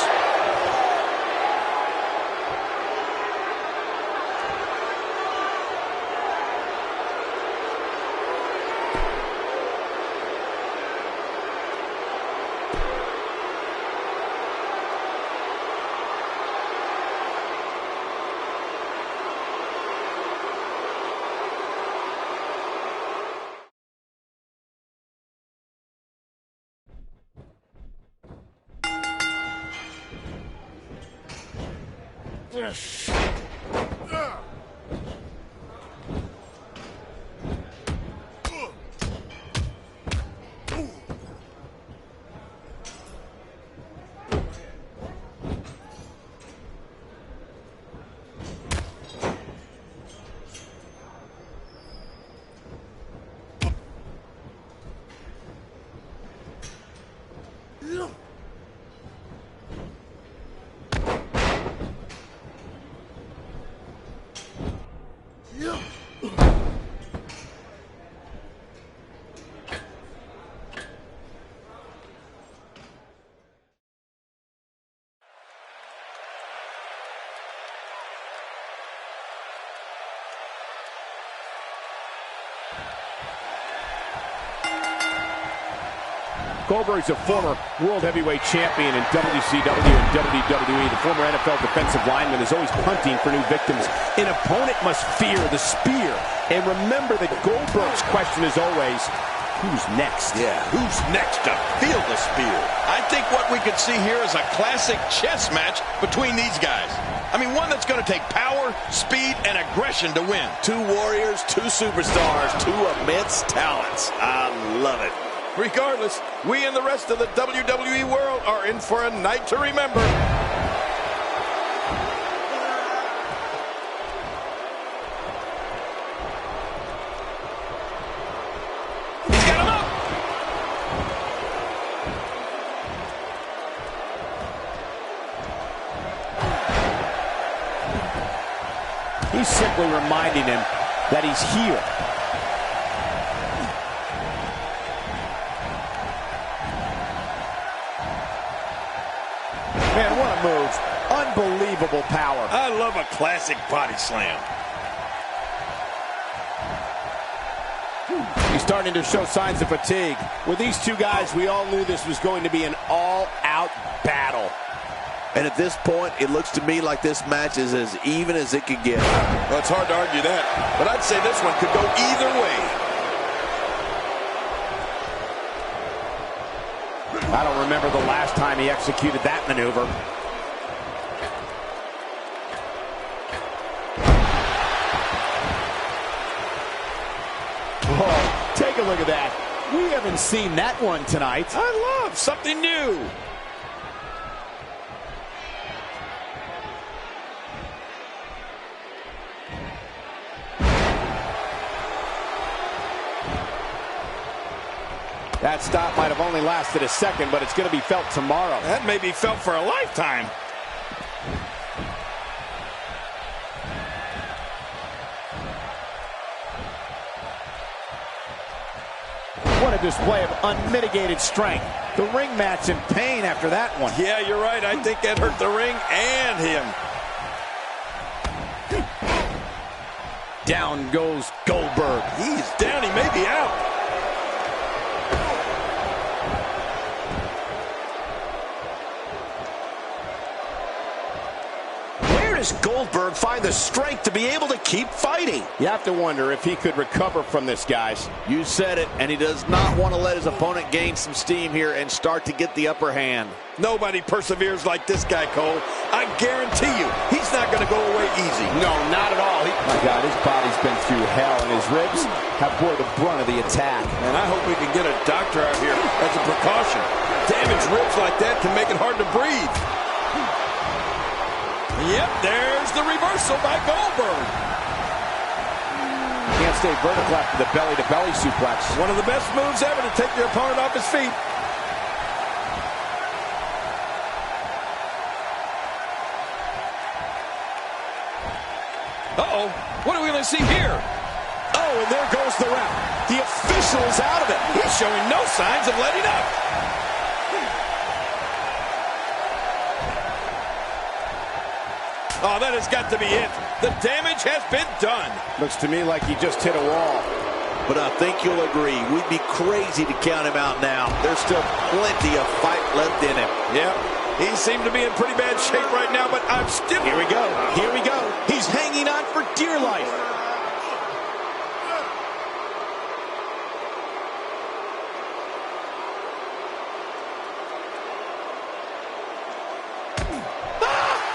Goldberg's a former World Heavyweight Champion in WCW and WWE. The former NFL defensive lineman is always hunting for new victims. An opponent must fear the spear. And remember that Goldberg's question is always, Who's next? Yeah, who's next to field the spear? I think what we could see here is a classic chess match between these guys. I mean, one that's going to take power, speed, and aggression to win. Two warriors, two superstars, two immense talents. I love it. Regardless, we and the rest of the WWE world are in for a night to remember. He's got him up. He's simply reminding him that he's here. Man, what a move. Unbelievable power. I love a classic body slam. He's starting to show signs of fatigue. With these two guys, we all knew this was going to be an all-out battle. And at this point, it looks to me like this match is as even as it could get. Well, it's hard to argue that, but I'd say this one could go either way. I don't remember the last time he executed that maneuver. Oh, take a look at that. We haven't seen that one tonight. I love something new. That stop might have only lasted a second, but it's going to be felt tomorrow. That may be felt for a lifetime. What a display of unmitigated strength. The ring mat's in pain after that one. Yeah, you're right. I think that hurt the ring and him. Down goes Goldberg. He's down. He may be out. Does Goldberg find the strength to be able to keep fighting? You have to wonder if he could recover from this, guys. You said it, and he does not want to let his opponent gain some steam here and start to get the upper hand. Nobody perseveres like this guy, Cole. I guarantee you, he's not going to go away easy. No, not at all. My God, his body's been through hell, and his ribs have bore the brunt of the attack. And I hope we can get a doctor out here as a precaution. Damaged ribs like that can make it hard to breathe. Yep, there's the reversal by Goldberg. Can't stay vertical after the belly-to-belly suplex. One of the best moves ever to take your opponent off his feet. Uh-oh, what are we going to see here? Oh, and there goes the ref. The official is out of it. He's showing no signs of letting up. Oh, that has got to be it. The damage has been done. Looks to me like he just hit a wall. But I think you'll agree, we'd be crazy to count him out now. There's still plenty of fight left in him. Yeah, he seemed to be in pretty bad shape right now, but I'm still... Here we go. Here we go. He's hanging on for dear life.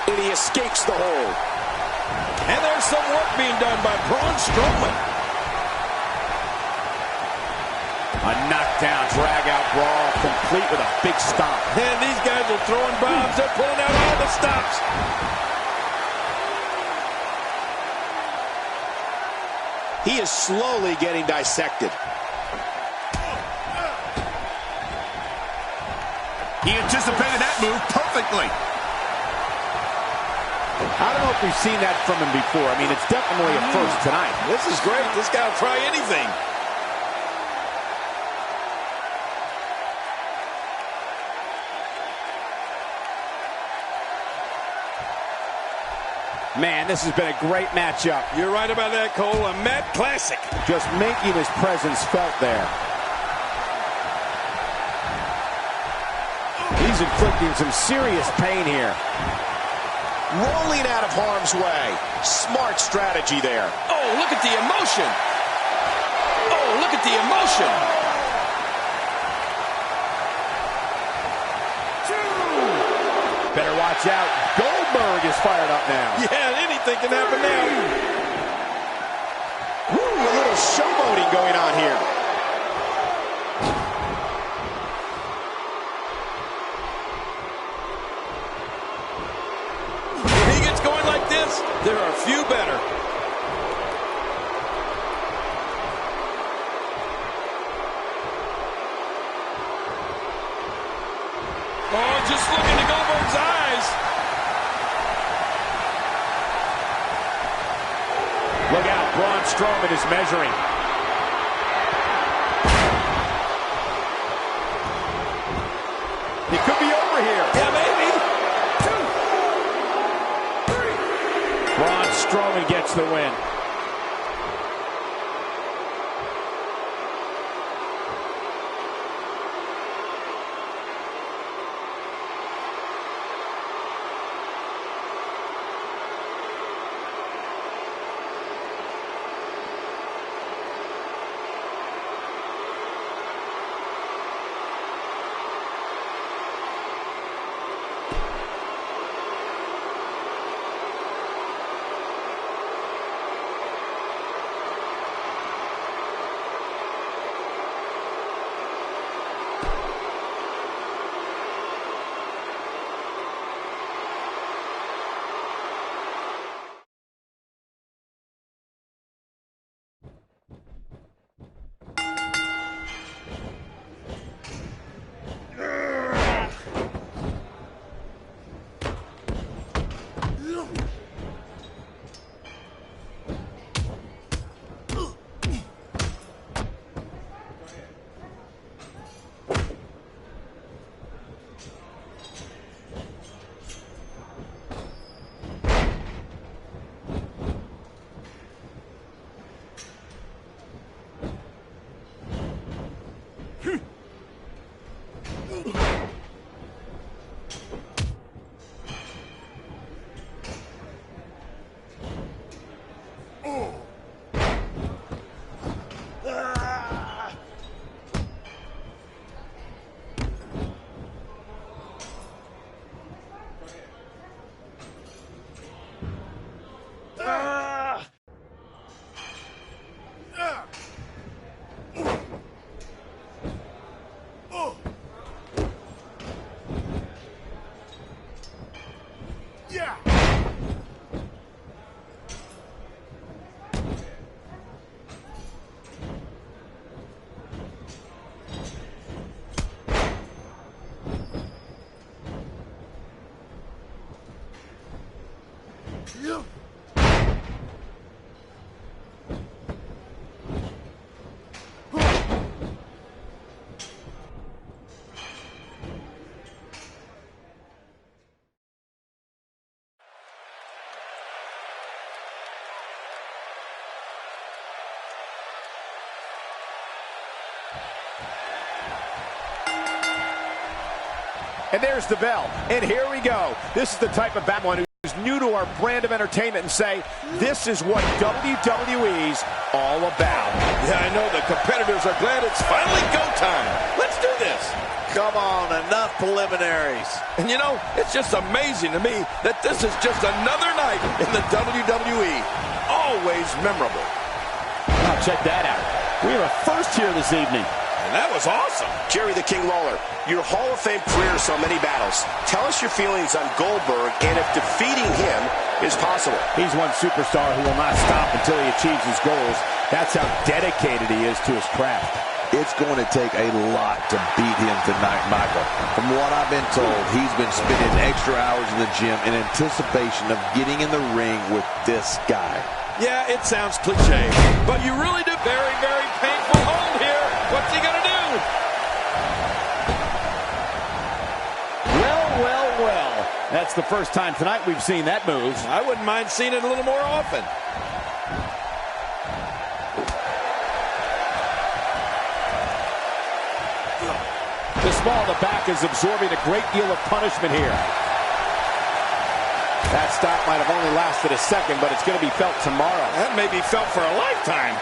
And he escapes the hold. And there's some work being done by Braun Strowman. A knockdown, drag-out brawl, complete with a big stomp. And these guys are throwing bombs. They're pulling out all the stops. He is slowly getting dissected. He anticipated that move perfectly. I don't know if we've seen that from him before. I mean, it's definitely a first tonight. This is great. This guy will try anything. Man, this has been a great matchup. You're right about that, Cole. A Matt classic. Just making his presence felt there. He's inflicting some serious pain here. Rolling out of harm's way. Smart strategy there. Oh, look at the emotion. Oh, look at the emotion. Better watch out. Goldberg is fired up now. Yeah, anything can happen now. Woo, a little showboating going on here. If he gets going like this, there are few better. Oh, just look into Goldberg's eyes. Look out, Braun Strowman is measuring. It could be over here. Yeah, maybe. 2, 3. Braun Strowman gets the win. And there's the bell. And here we go. This is the type of Batman who's new to our brand of entertainment and say, this is what WWE's all about. Yeah, I know the competitors are glad it's finally go time. Let's do this. Come on, enough preliminaries. And you know, it's just amazing to me that this is just another night in the WWE. Always memorable. Now check that out. We have a first here this evening. And that was awesome. Jerry the King Lawler, your Hall of Fame career saw many battles. Tell us your feelings on Goldberg and if defeating him is possible. He's one superstar who will not stop until he achieves his goals. That's how dedicated he is to his craft. It's going to take a lot to beat him tonight, Michael. From what I've been told, he's been spending extra hours in the gym in anticipation of getting in the ring with this guy. Yeah, it sounds cliche, but you really do. Very, very painful hold here. What's he going to do? Well, well, well. That's the first time tonight we've seen that move. I wouldn't mind seeing it a little more often. The small of the back is absorbing a great deal of punishment here. That stop might have only lasted a second, but it's going to be felt tomorrow. That may be felt for a lifetime.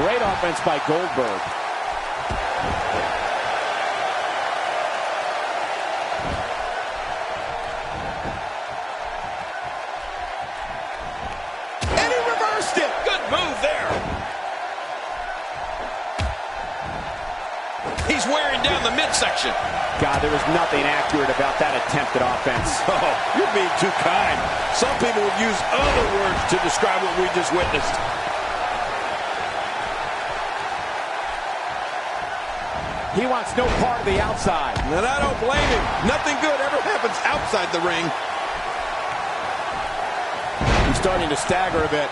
Great offense by Goldberg. And he reversed it. Good move there. He's wearing down the midsection. God, there was nothing accurate about that attempted offense. Oh, you're being too kind. Some people would use other words to describe what we just witnessed. He wants no part of the outside. And I don't blame him. Nothing good ever happens outside the ring. He's starting to stagger a bit.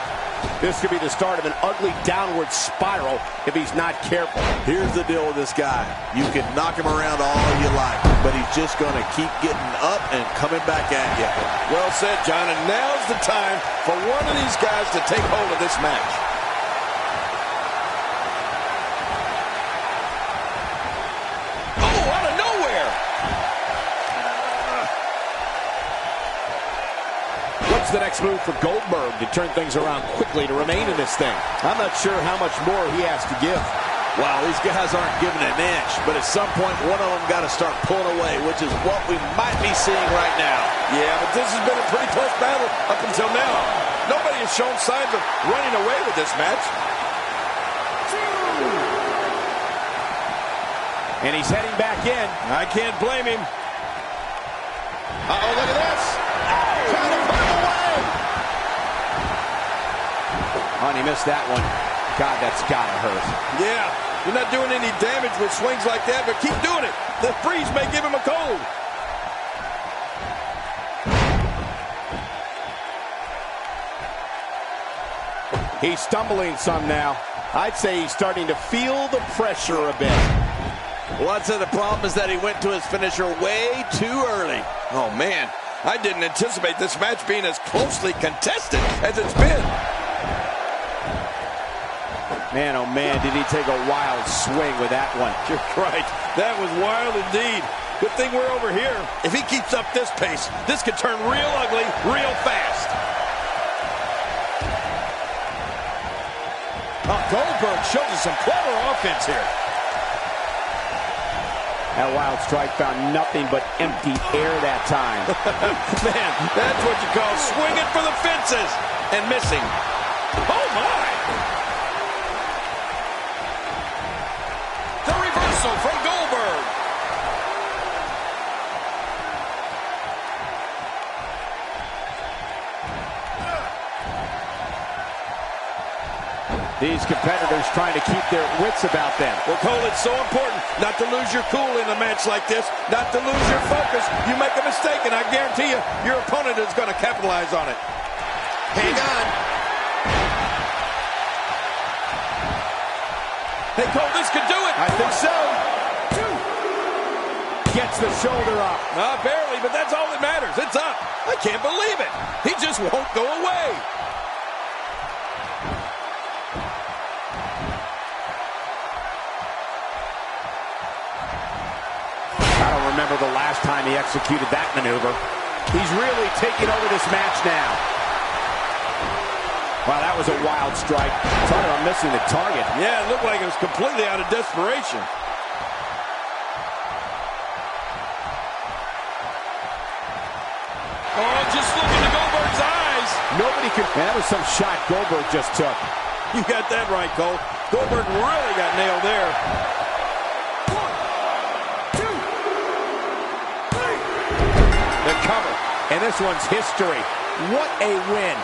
This could be the start of an ugly downward spiral if he's not careful. Here's the deal with this guy. You can knock him around all you like, but he's just going to keep getting up and coming back at you. Well said, John, and now's the time for one of these guys to take hold of this match. Oh, out of nowhere! What's the next move for Goldberg to turn things around quickly to remain in this thing? I'm not sure how much more he has to give. Wow, these guys aren't giving an inch, but at some point, one of them got to start pulling away, which is what we might be seeing right now. Yeah, but this has been a pretty close battle up until now. Nobody has shown signs of running away with this match. And he's heading back in. I can't blame him. Uh-oh, look at this. Trying to put him away. Oh, and he missed that one. God, that's gotta hurt. Yeah, you're not doing any damage with swings like that, but keep doing it. The freeze may give him a cold. He's stumbling some now. I'd say he's starting to feel the pressure a bit. Well, I'd say the problem is that he went to his finisher way too early. Oh, man, I didn't anticipate this match being as closely contested as it's been. Man, oh man, did he take a wild swing with that one. You're right. That was wild indeed. Good thing we're over here. If he keeps up this pace, this could turn real ugly real fast. Goldberg shows us some clever offense here. That wild strike found nothing but empty air that time. Man, that's what you call swinging for the fences and missing. Oh, my. The reversal from Goldberg. These competitors trying to keep their wits about them. Well, Cole, it's so important not to lose your cool in a match like this, not to lose your focus. You make a mistake, and I guarantee you, your opponent is going to capitalize on it. Hang on. Hey, Cole, this could do it. I think so. Gets the shoulder up. Barely, but that's all that matters. It's up. I can't believe it. He just won't go away. Remember the last time he executed that maneuver. He's really taking over this match now. Wow, that was a wild strike. Talking about missing the target. Yeah, it looked like it was completely out of desperation. Oh, just look into Goldberg's eyes. Nobody could. Man, that was some shot Goldberg just took. You got that right, Cole. Goldberg really got nailed there. The cover, and this one's history. What a win.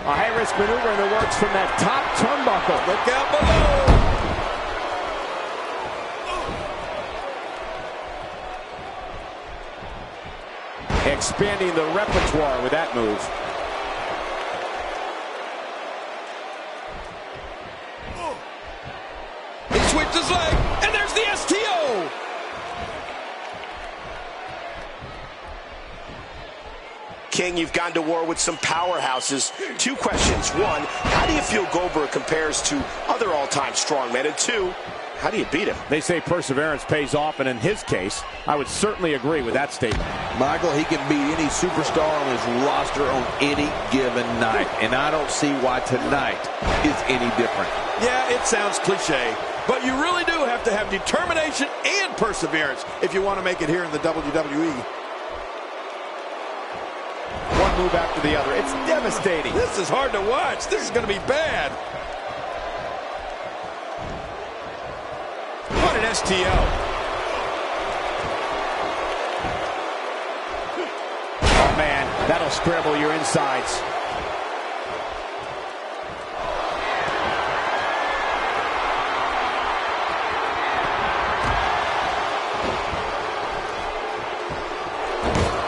A high-risk maneuver in the works from that top turnbuckle. Look out below. Expanding the repertoire with that move. He sweeps his leg, and there's the STO. King, you've gone to war with some powerhouses. Two questions. One, how do you feel Goldberg compares to other all-time strongmen? And two, how do you beat him? They say perseverance pays off, and in his case, I would certainly agree with that statement. Michael, he can beat any superstar on his roster on any given night, and I don't see why tonight is any different. Yeah, it sounds cliche, but you really do have to have determination and perseverance if you want to make it here in the WWE. One move after the other. It's devastating. This is hard to watch. This is going to be bad. What an STO. Oh, man, that'll scramble your insides.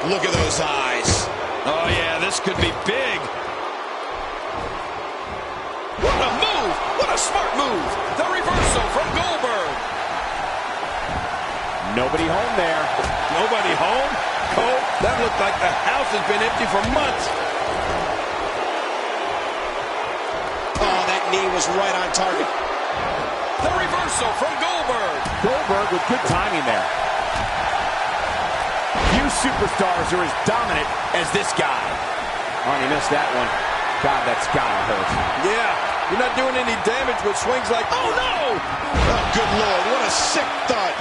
Look at those eyes. Oh, yeah, this could be big. What a move! What a smart move! The reversal from Goldberg. Nobody home there. Nobody home? Cole, that looked like the house has been empty for months. Oh, that knee was right on target. The reversal from Goldberg. Goldberg with good timing there. Few superstars are as dominant as this guy. Oh, and he missed that one. God, that's gotta hurt. Yeah, you're not doing any damage with swings like, oh no! Oh, good Lord, what a sick thud.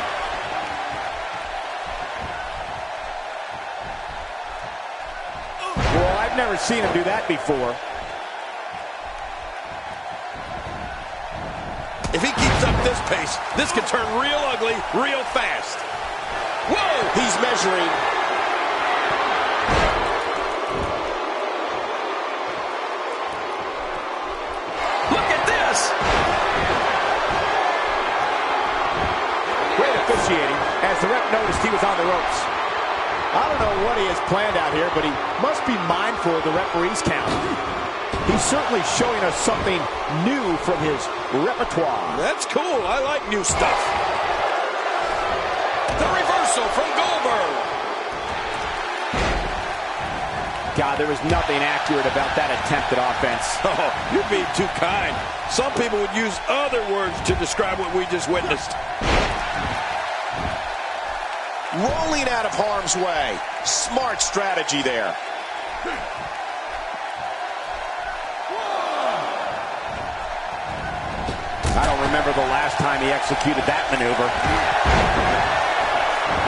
Well, I've never seen him do that before. If he keeps up this pace, this could turn real ugly real fast. Whoa! He's measuring. Look at this! Great officiating as the ref noticed he was on the ropes. I don't know what he has planned out here, but he must be mindful of the referee's count. He's certainly showing us something new from his repertoire. That's cool. I like new stuff. The reversal from Goldberg. God, there was nothing accurate about that attempted offense. Oh, you're being too kind. Some people would use other words to describe what we just witnessed. Rolling out of harm's way. Smart strategy there. I don't remember the last time he executed that maneuver.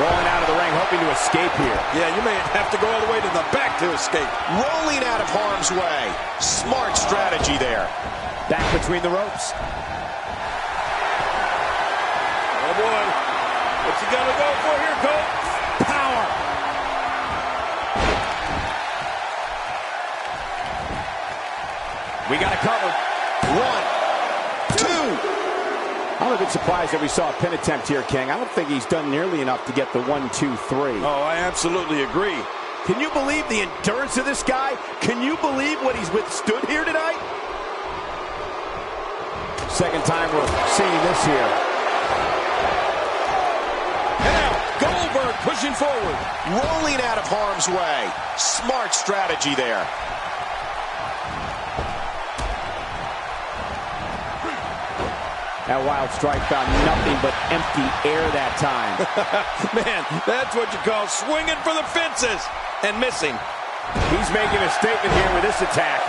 Rolling out of the ring, hoping to escape here. Yeah, you may have to go all the way to the back to escape. Rolling out of harm's way. Smart strategy there. Back between the ropes. Oh, boy. What's he gonna go for here, Cole? Power. We got to cover. 1, 2. I'm a bit surprised that we saw a pin attempt here, King. I don't think he's done nearly enough to get the 1, 2, 3. Oh, I absolutely agree. Can you believe the endurance of this guy? Can you believe what he's withstood here tonight? Second time we're seeing this here. And now, Goldberg pushing forward. Rolling out of harm's way. Smart strategy there. That wild strike found nothing but empty air that time. Man, that's what you call swinging for the fences and missing. He's making a statement here with this attack.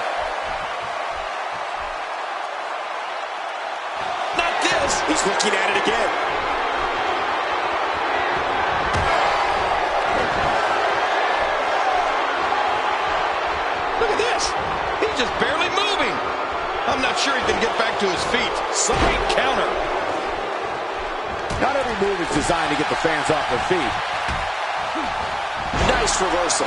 Not this. He's looking at it again. Look at this. He's just barely moving. I'm not sure he can get back to his feet. Great counter. Not every move is designed to get the fans off their feet. Nice reversal.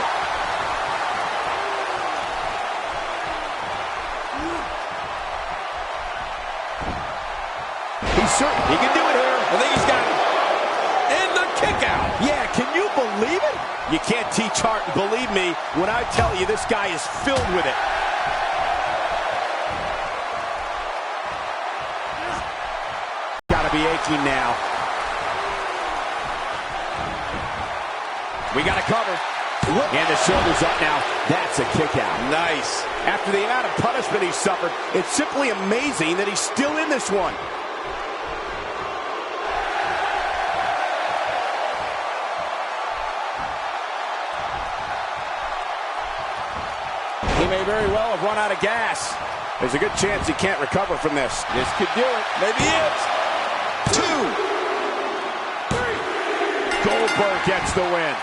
He's certain he can do it here. I think he's got it. And the kick out. Yeah, can you believe it? You can't teach art, and believe me when I tell you this guy is filled with it. Gotta be aching now. We got to cover. And the shoulder's up now. That's a kick out. Nice. After the amount of punishment he suffered, it's simply amazing that he's still in this one. He may very well have run out of gas. There's a good chance he can't recover from this. This could do it. Maybe it. 2. Goldberg gets the win.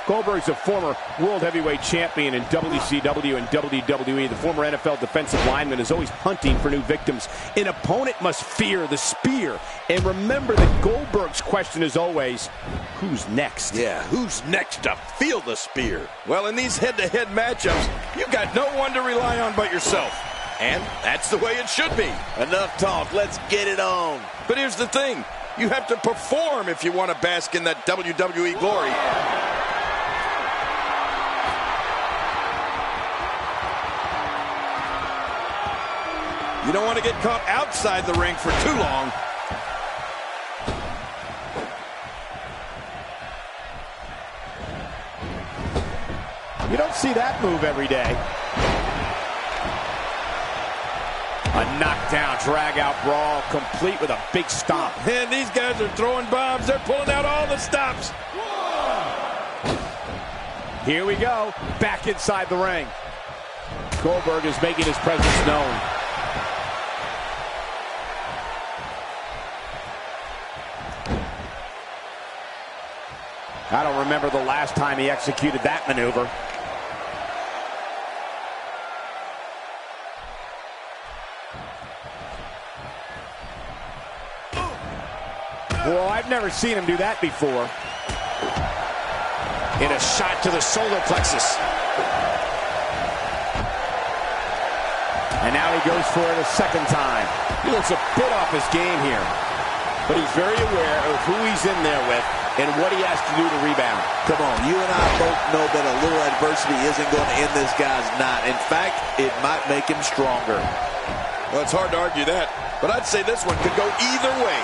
Goldberg's a former world heavyweight champion in WCW and WWE. The former NFL defensive lineman is always hunting for new victims. An opponent must fear the spear. And remember that Goldberg's question is always, who's next? Yeah, who's next to feel the spear? Well, in these head-to-head matchups, you've got no one to rely on but yourself. And that's the way it should be. Enough talk. Let's get it on. But here's the thing. You have to perform if you want to bask in that WWE glory. You don't want to get caught outside the ring for too long. You don't see that move every day. A knockdown, drag-out brawl, complete with a big stomp. And these guys are throwing bombs. They're pulling out all the stops. Here we go, back inside the ring. Goldberg is making his presence known. I don't remember the last time he executed that maneuver. Well, I've never seen him do that before. In a shot to the solar plexus. And now he goes for it a second time. He looks a bit off his game here. But he's very aware of who he's in there with and what he has to do to rebound. Come on, you and I both know that a little adversity isn't going to end this guy's night. In fact, it might make him stronger. Well, it's hard to argue that, but I'd say this one could go either way.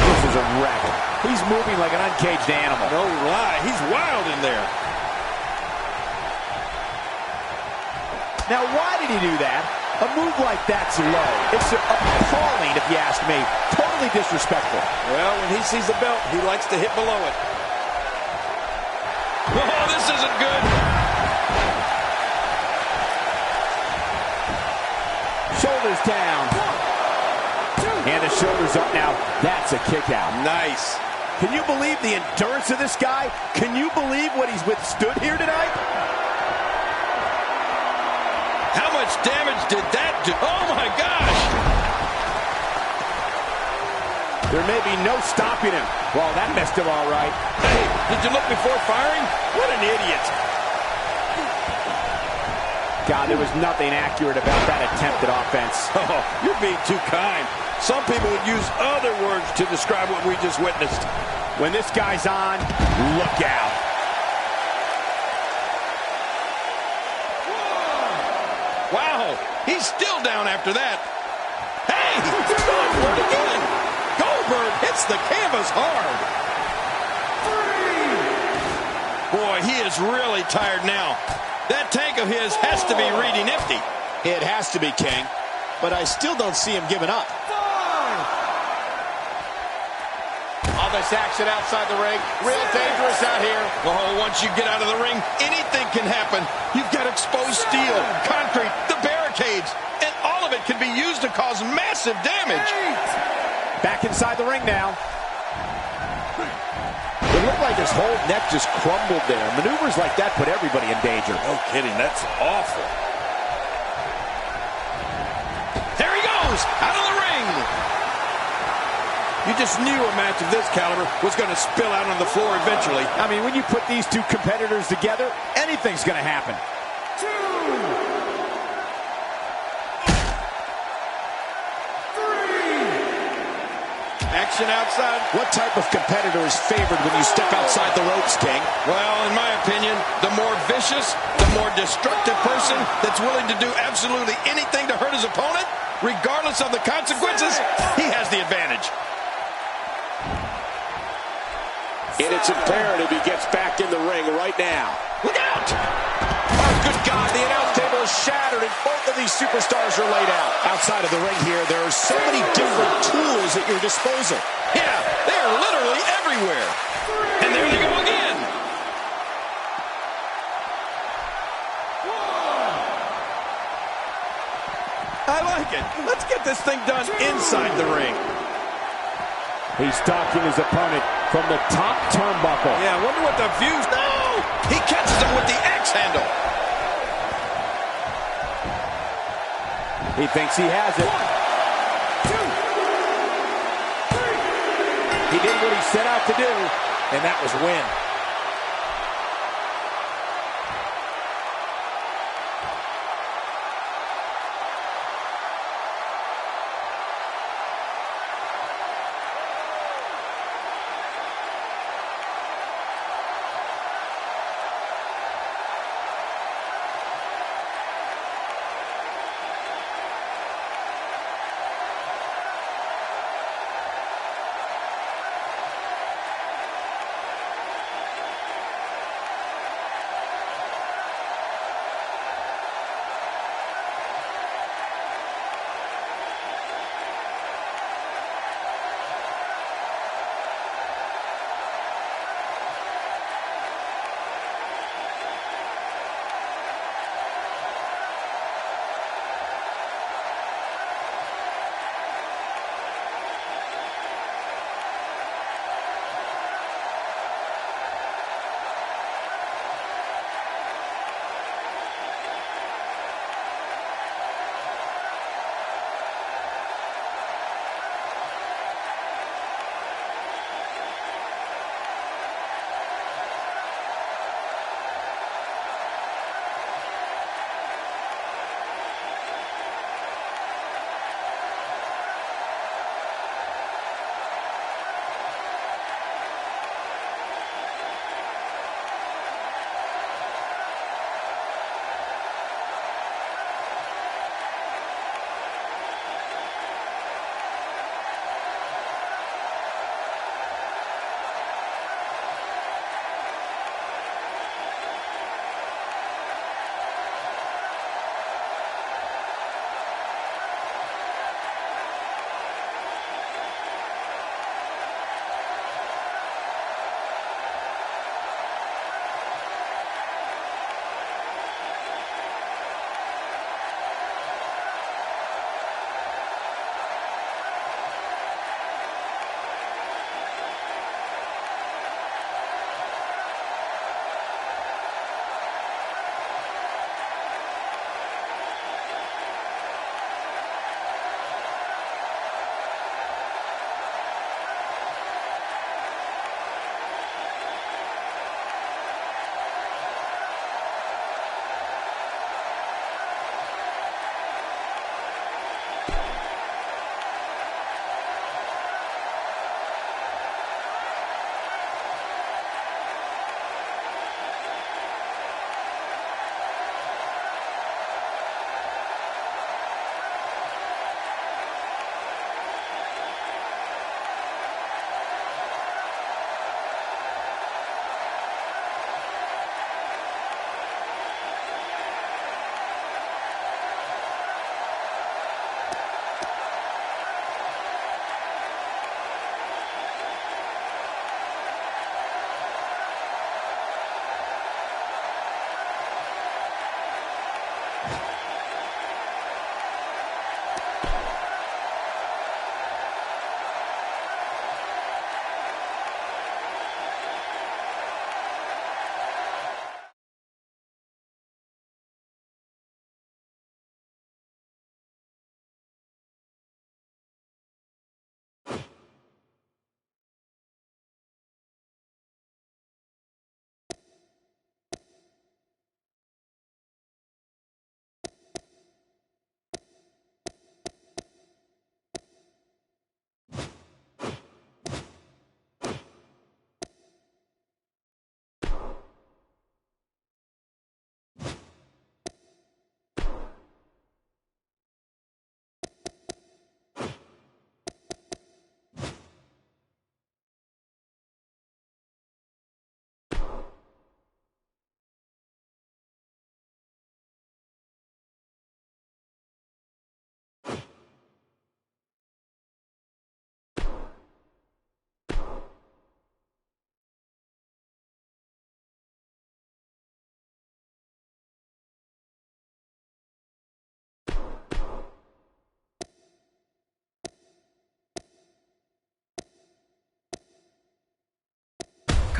This is a wreck. He's moving like an uncaged animal. No lie, he's wild in there. Now, why did he do that? A move like that's low. It's appalling, if you ask me. Totally disrespectful. Well, when he sees the belt, he likes to hit below it. Oh, this isn't good. Shoulders down. And the shoulders up now. That's a kick out. Nice. Can you believe the endurance of this guy? Can you believe what he's withstood here tonight? How much damage did that do? Oh, my gosh. There may be no stopping him. Well, that messed him all right. Hey, did you look before firing? What an idiot. God, there was nothing accurate about that attempted offense. Oh, you're being too kind. Some people would use other words to describe what we just witnessed. When this guy's on, look out. Wow, he's still down after that. Hey, he's going for it again. Goldberg hits the canvas hard. Boy, he is really tired now. That tank of his has to be reading nifty. It has to be, King. But I still don't see him giving up. All this action outside the ring. Real dangerous out here. Oh, once you get out of the ring, anything can happen. You've got exposed steel, concrete, the barricades, and all of it can be used to cause massive damage. Back inside the ring now. It looked like his whole neck just crumbled there. Maneuvers like that put everybody in danger. No kidding, that's awful. There he goes, out of the ring. You just knew a match of this caliber was going to spill out on the floor eventually. I mean, when you put these two competitors together, anything's going to happen. Action outside. What type of competitor is favored when you step outside the ropes, King? Well, in my opinion, the more vicious, the more destructive person that's willing to do absolutely anything to hurt his opponent, regardless of the consequences, he has the advantage. And it's imperative he gets back in the ring right now. Look out! Oh, good God, the announce table is shattered and both of these superstars are laid out. Outside of the ring here, there are so many different tools at your disposal. Yeah, they are literally everywhere. And there they go again. I like it. Let's get this thing done inside the ring. He's stalking his opponent from the top turnbuckle. Yeah, I wonder what the view's... No! He catches him with the X handle. He thinks he has it. 1, 2, 3. He did what he set out to do, and that was win.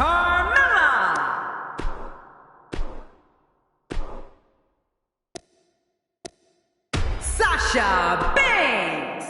Carmella. Sasha Banks.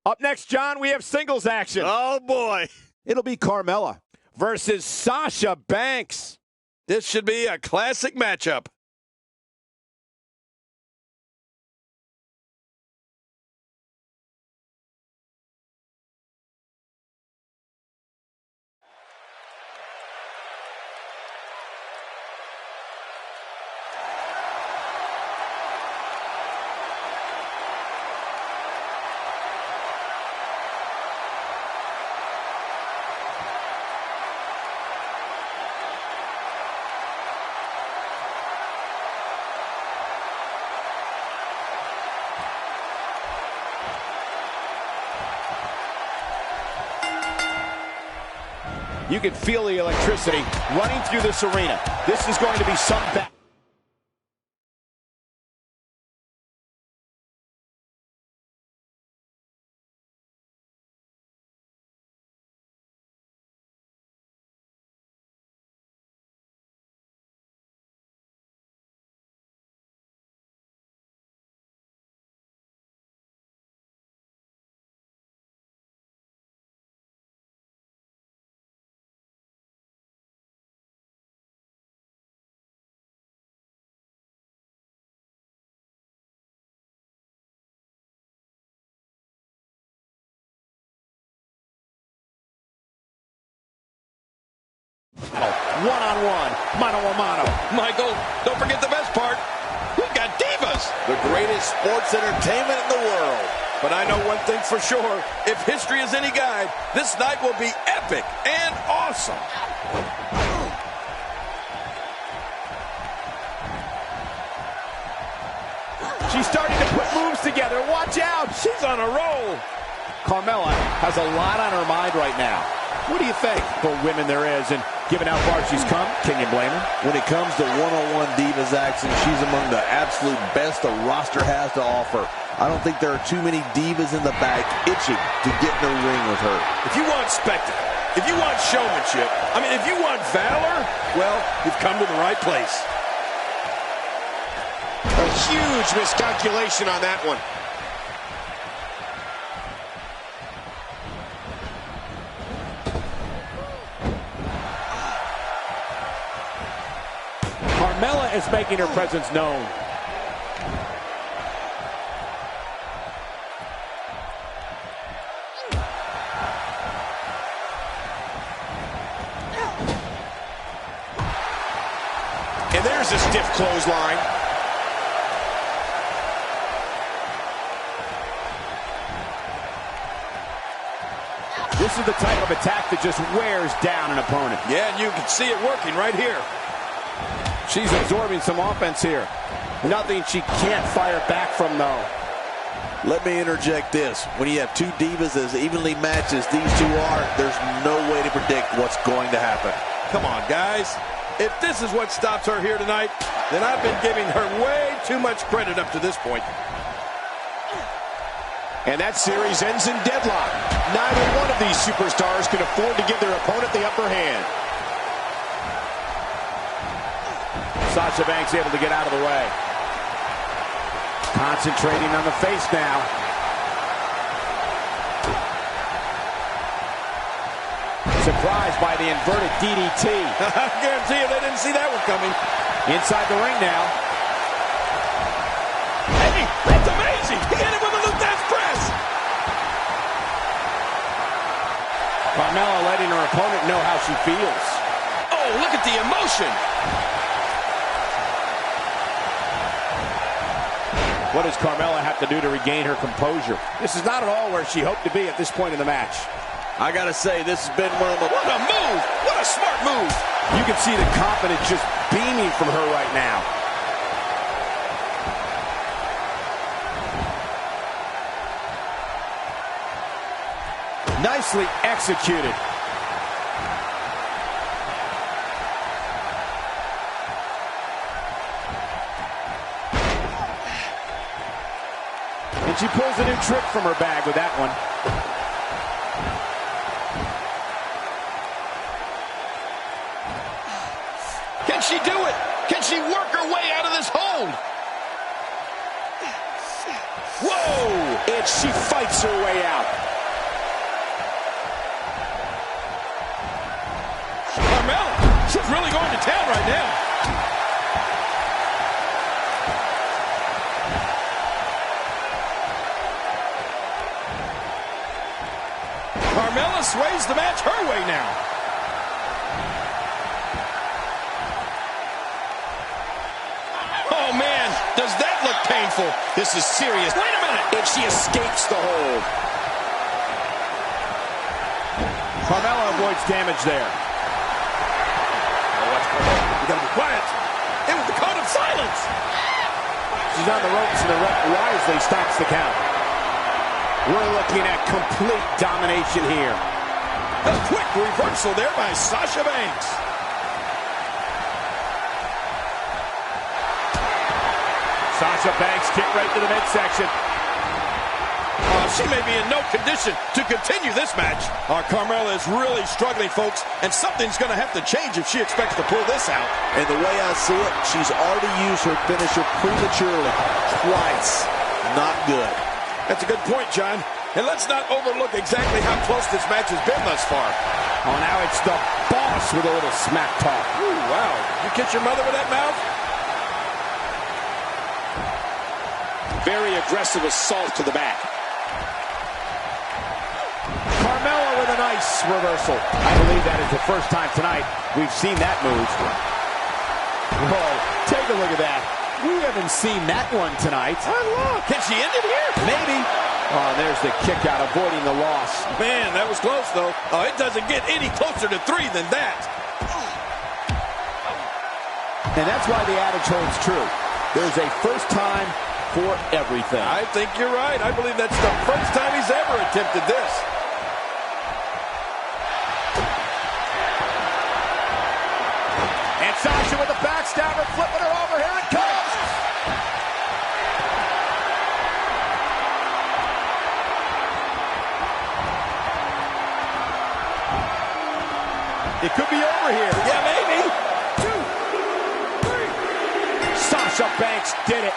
Up next, John, we have singles action. Oh, boy. It'll be Carmella versus Sasha Banks. This should be a classic matchup. You can feel the electricity running through this arena. This is going to be some battle. One-on-one, mano-a-mano. Michael, don't forget the best part. We've got divas. The greatest sports entertainment in the world. But I know one thing for sure. If history is any guide, this night will be epic and awesome. She's starting to put moves together. Watch out. She's on a roll. Carmella has a lot on her mind right now. What do you think? For women there is, and given how far she's come, can you blame her? When it comes to one-on-one divas action, she's among the absolute best the roster has to offer. I don't think there are too many divas in the back itching to get in the ring with her. If you want spectacle, if you want showmanship, if you want valor, well, you've come to the right place. A huge miscalculation on that one. Carmella is making her presence known. And there's a stiff clothesline. This is the type of attack that just wears down an opponent. Yeah, and you can see it working right here. She's absorbing some offense here. Nothing she can't fire back from, though. Let me interject this. When you have two divas as evenly matched as these two are, there's no way to predict what's going to happen. Come on, guys. If this is what stops her here tonight, then I've been giving her way too much credit up to this point. And that series ends in deadlock. Neither one of these superstars can afford to give their opponent the upper hand. Sasha Banks able to get out of the way. Concentrating on the face now. Surprised by the inverted DDT. I guarantee you they didn't see that one coming. Inside the ring now. Hey, that's amazing. He hit it with a Luthez press. Carmella letting her opponent know how she feels. Oh, look at the emotion. What does Carmella have to do to regain her composure? This is not at all where she hoped to be at this point in the match. I gotta say, this has been one of the... What a move! What a smart move! You can see the confidence just beaming from her right now. Nicely executed. And she pulls a new trick from her bag with that one. Can she do it? Can she work her way out of this hold? Whoa! And she fights her way out. Carmella, she's really going to town right now. Carmella sways the match her way now. Oh, man, does that look painful? This is serious. Wait a minute. And she escapes the hold. Carmella avoids damage there. Oh, what's going on? We gotta be quiet. It was the code of silence. She's on the ropes, and the ref wisely stops the count. We're looking at complete domination here. A quick reversal there by Sasha Banks. Sasha Banks kick right to the midsection. She may be in no condition to continue this match. Carmella is really struggling, folks, and something's going to have to change if she expects to pull this out. And the way I see it, she's already used her finisher prematurely twice. Not good. That's a good point, John. And let's not overlook exactly how close this match has been thus far. Oh, now it's the boss with a little smack talk. Ooh, wow. You kiss your mother with that mouth? Very aggressive assault to the back. Carmella with a nice reversal. I believe that is the first time tonight we've seen that move. Whoa, take a look at that. We haven't seen that one tonight. Look, can she end it here? Maybe. Oh, there's the kick out, avoiding the loss. Man, that was close, though. Oh, it doesn't get any closer to 3 than that. And that's why the adage holds true. There's a first time for everything. I think you're right. I believe that's the first time he's ever attempted this. And Sasha with a backstabber, flipping her over. Here it comes. It could be over here. Yeah, maybe. 2, 3. Sasha Banks did it.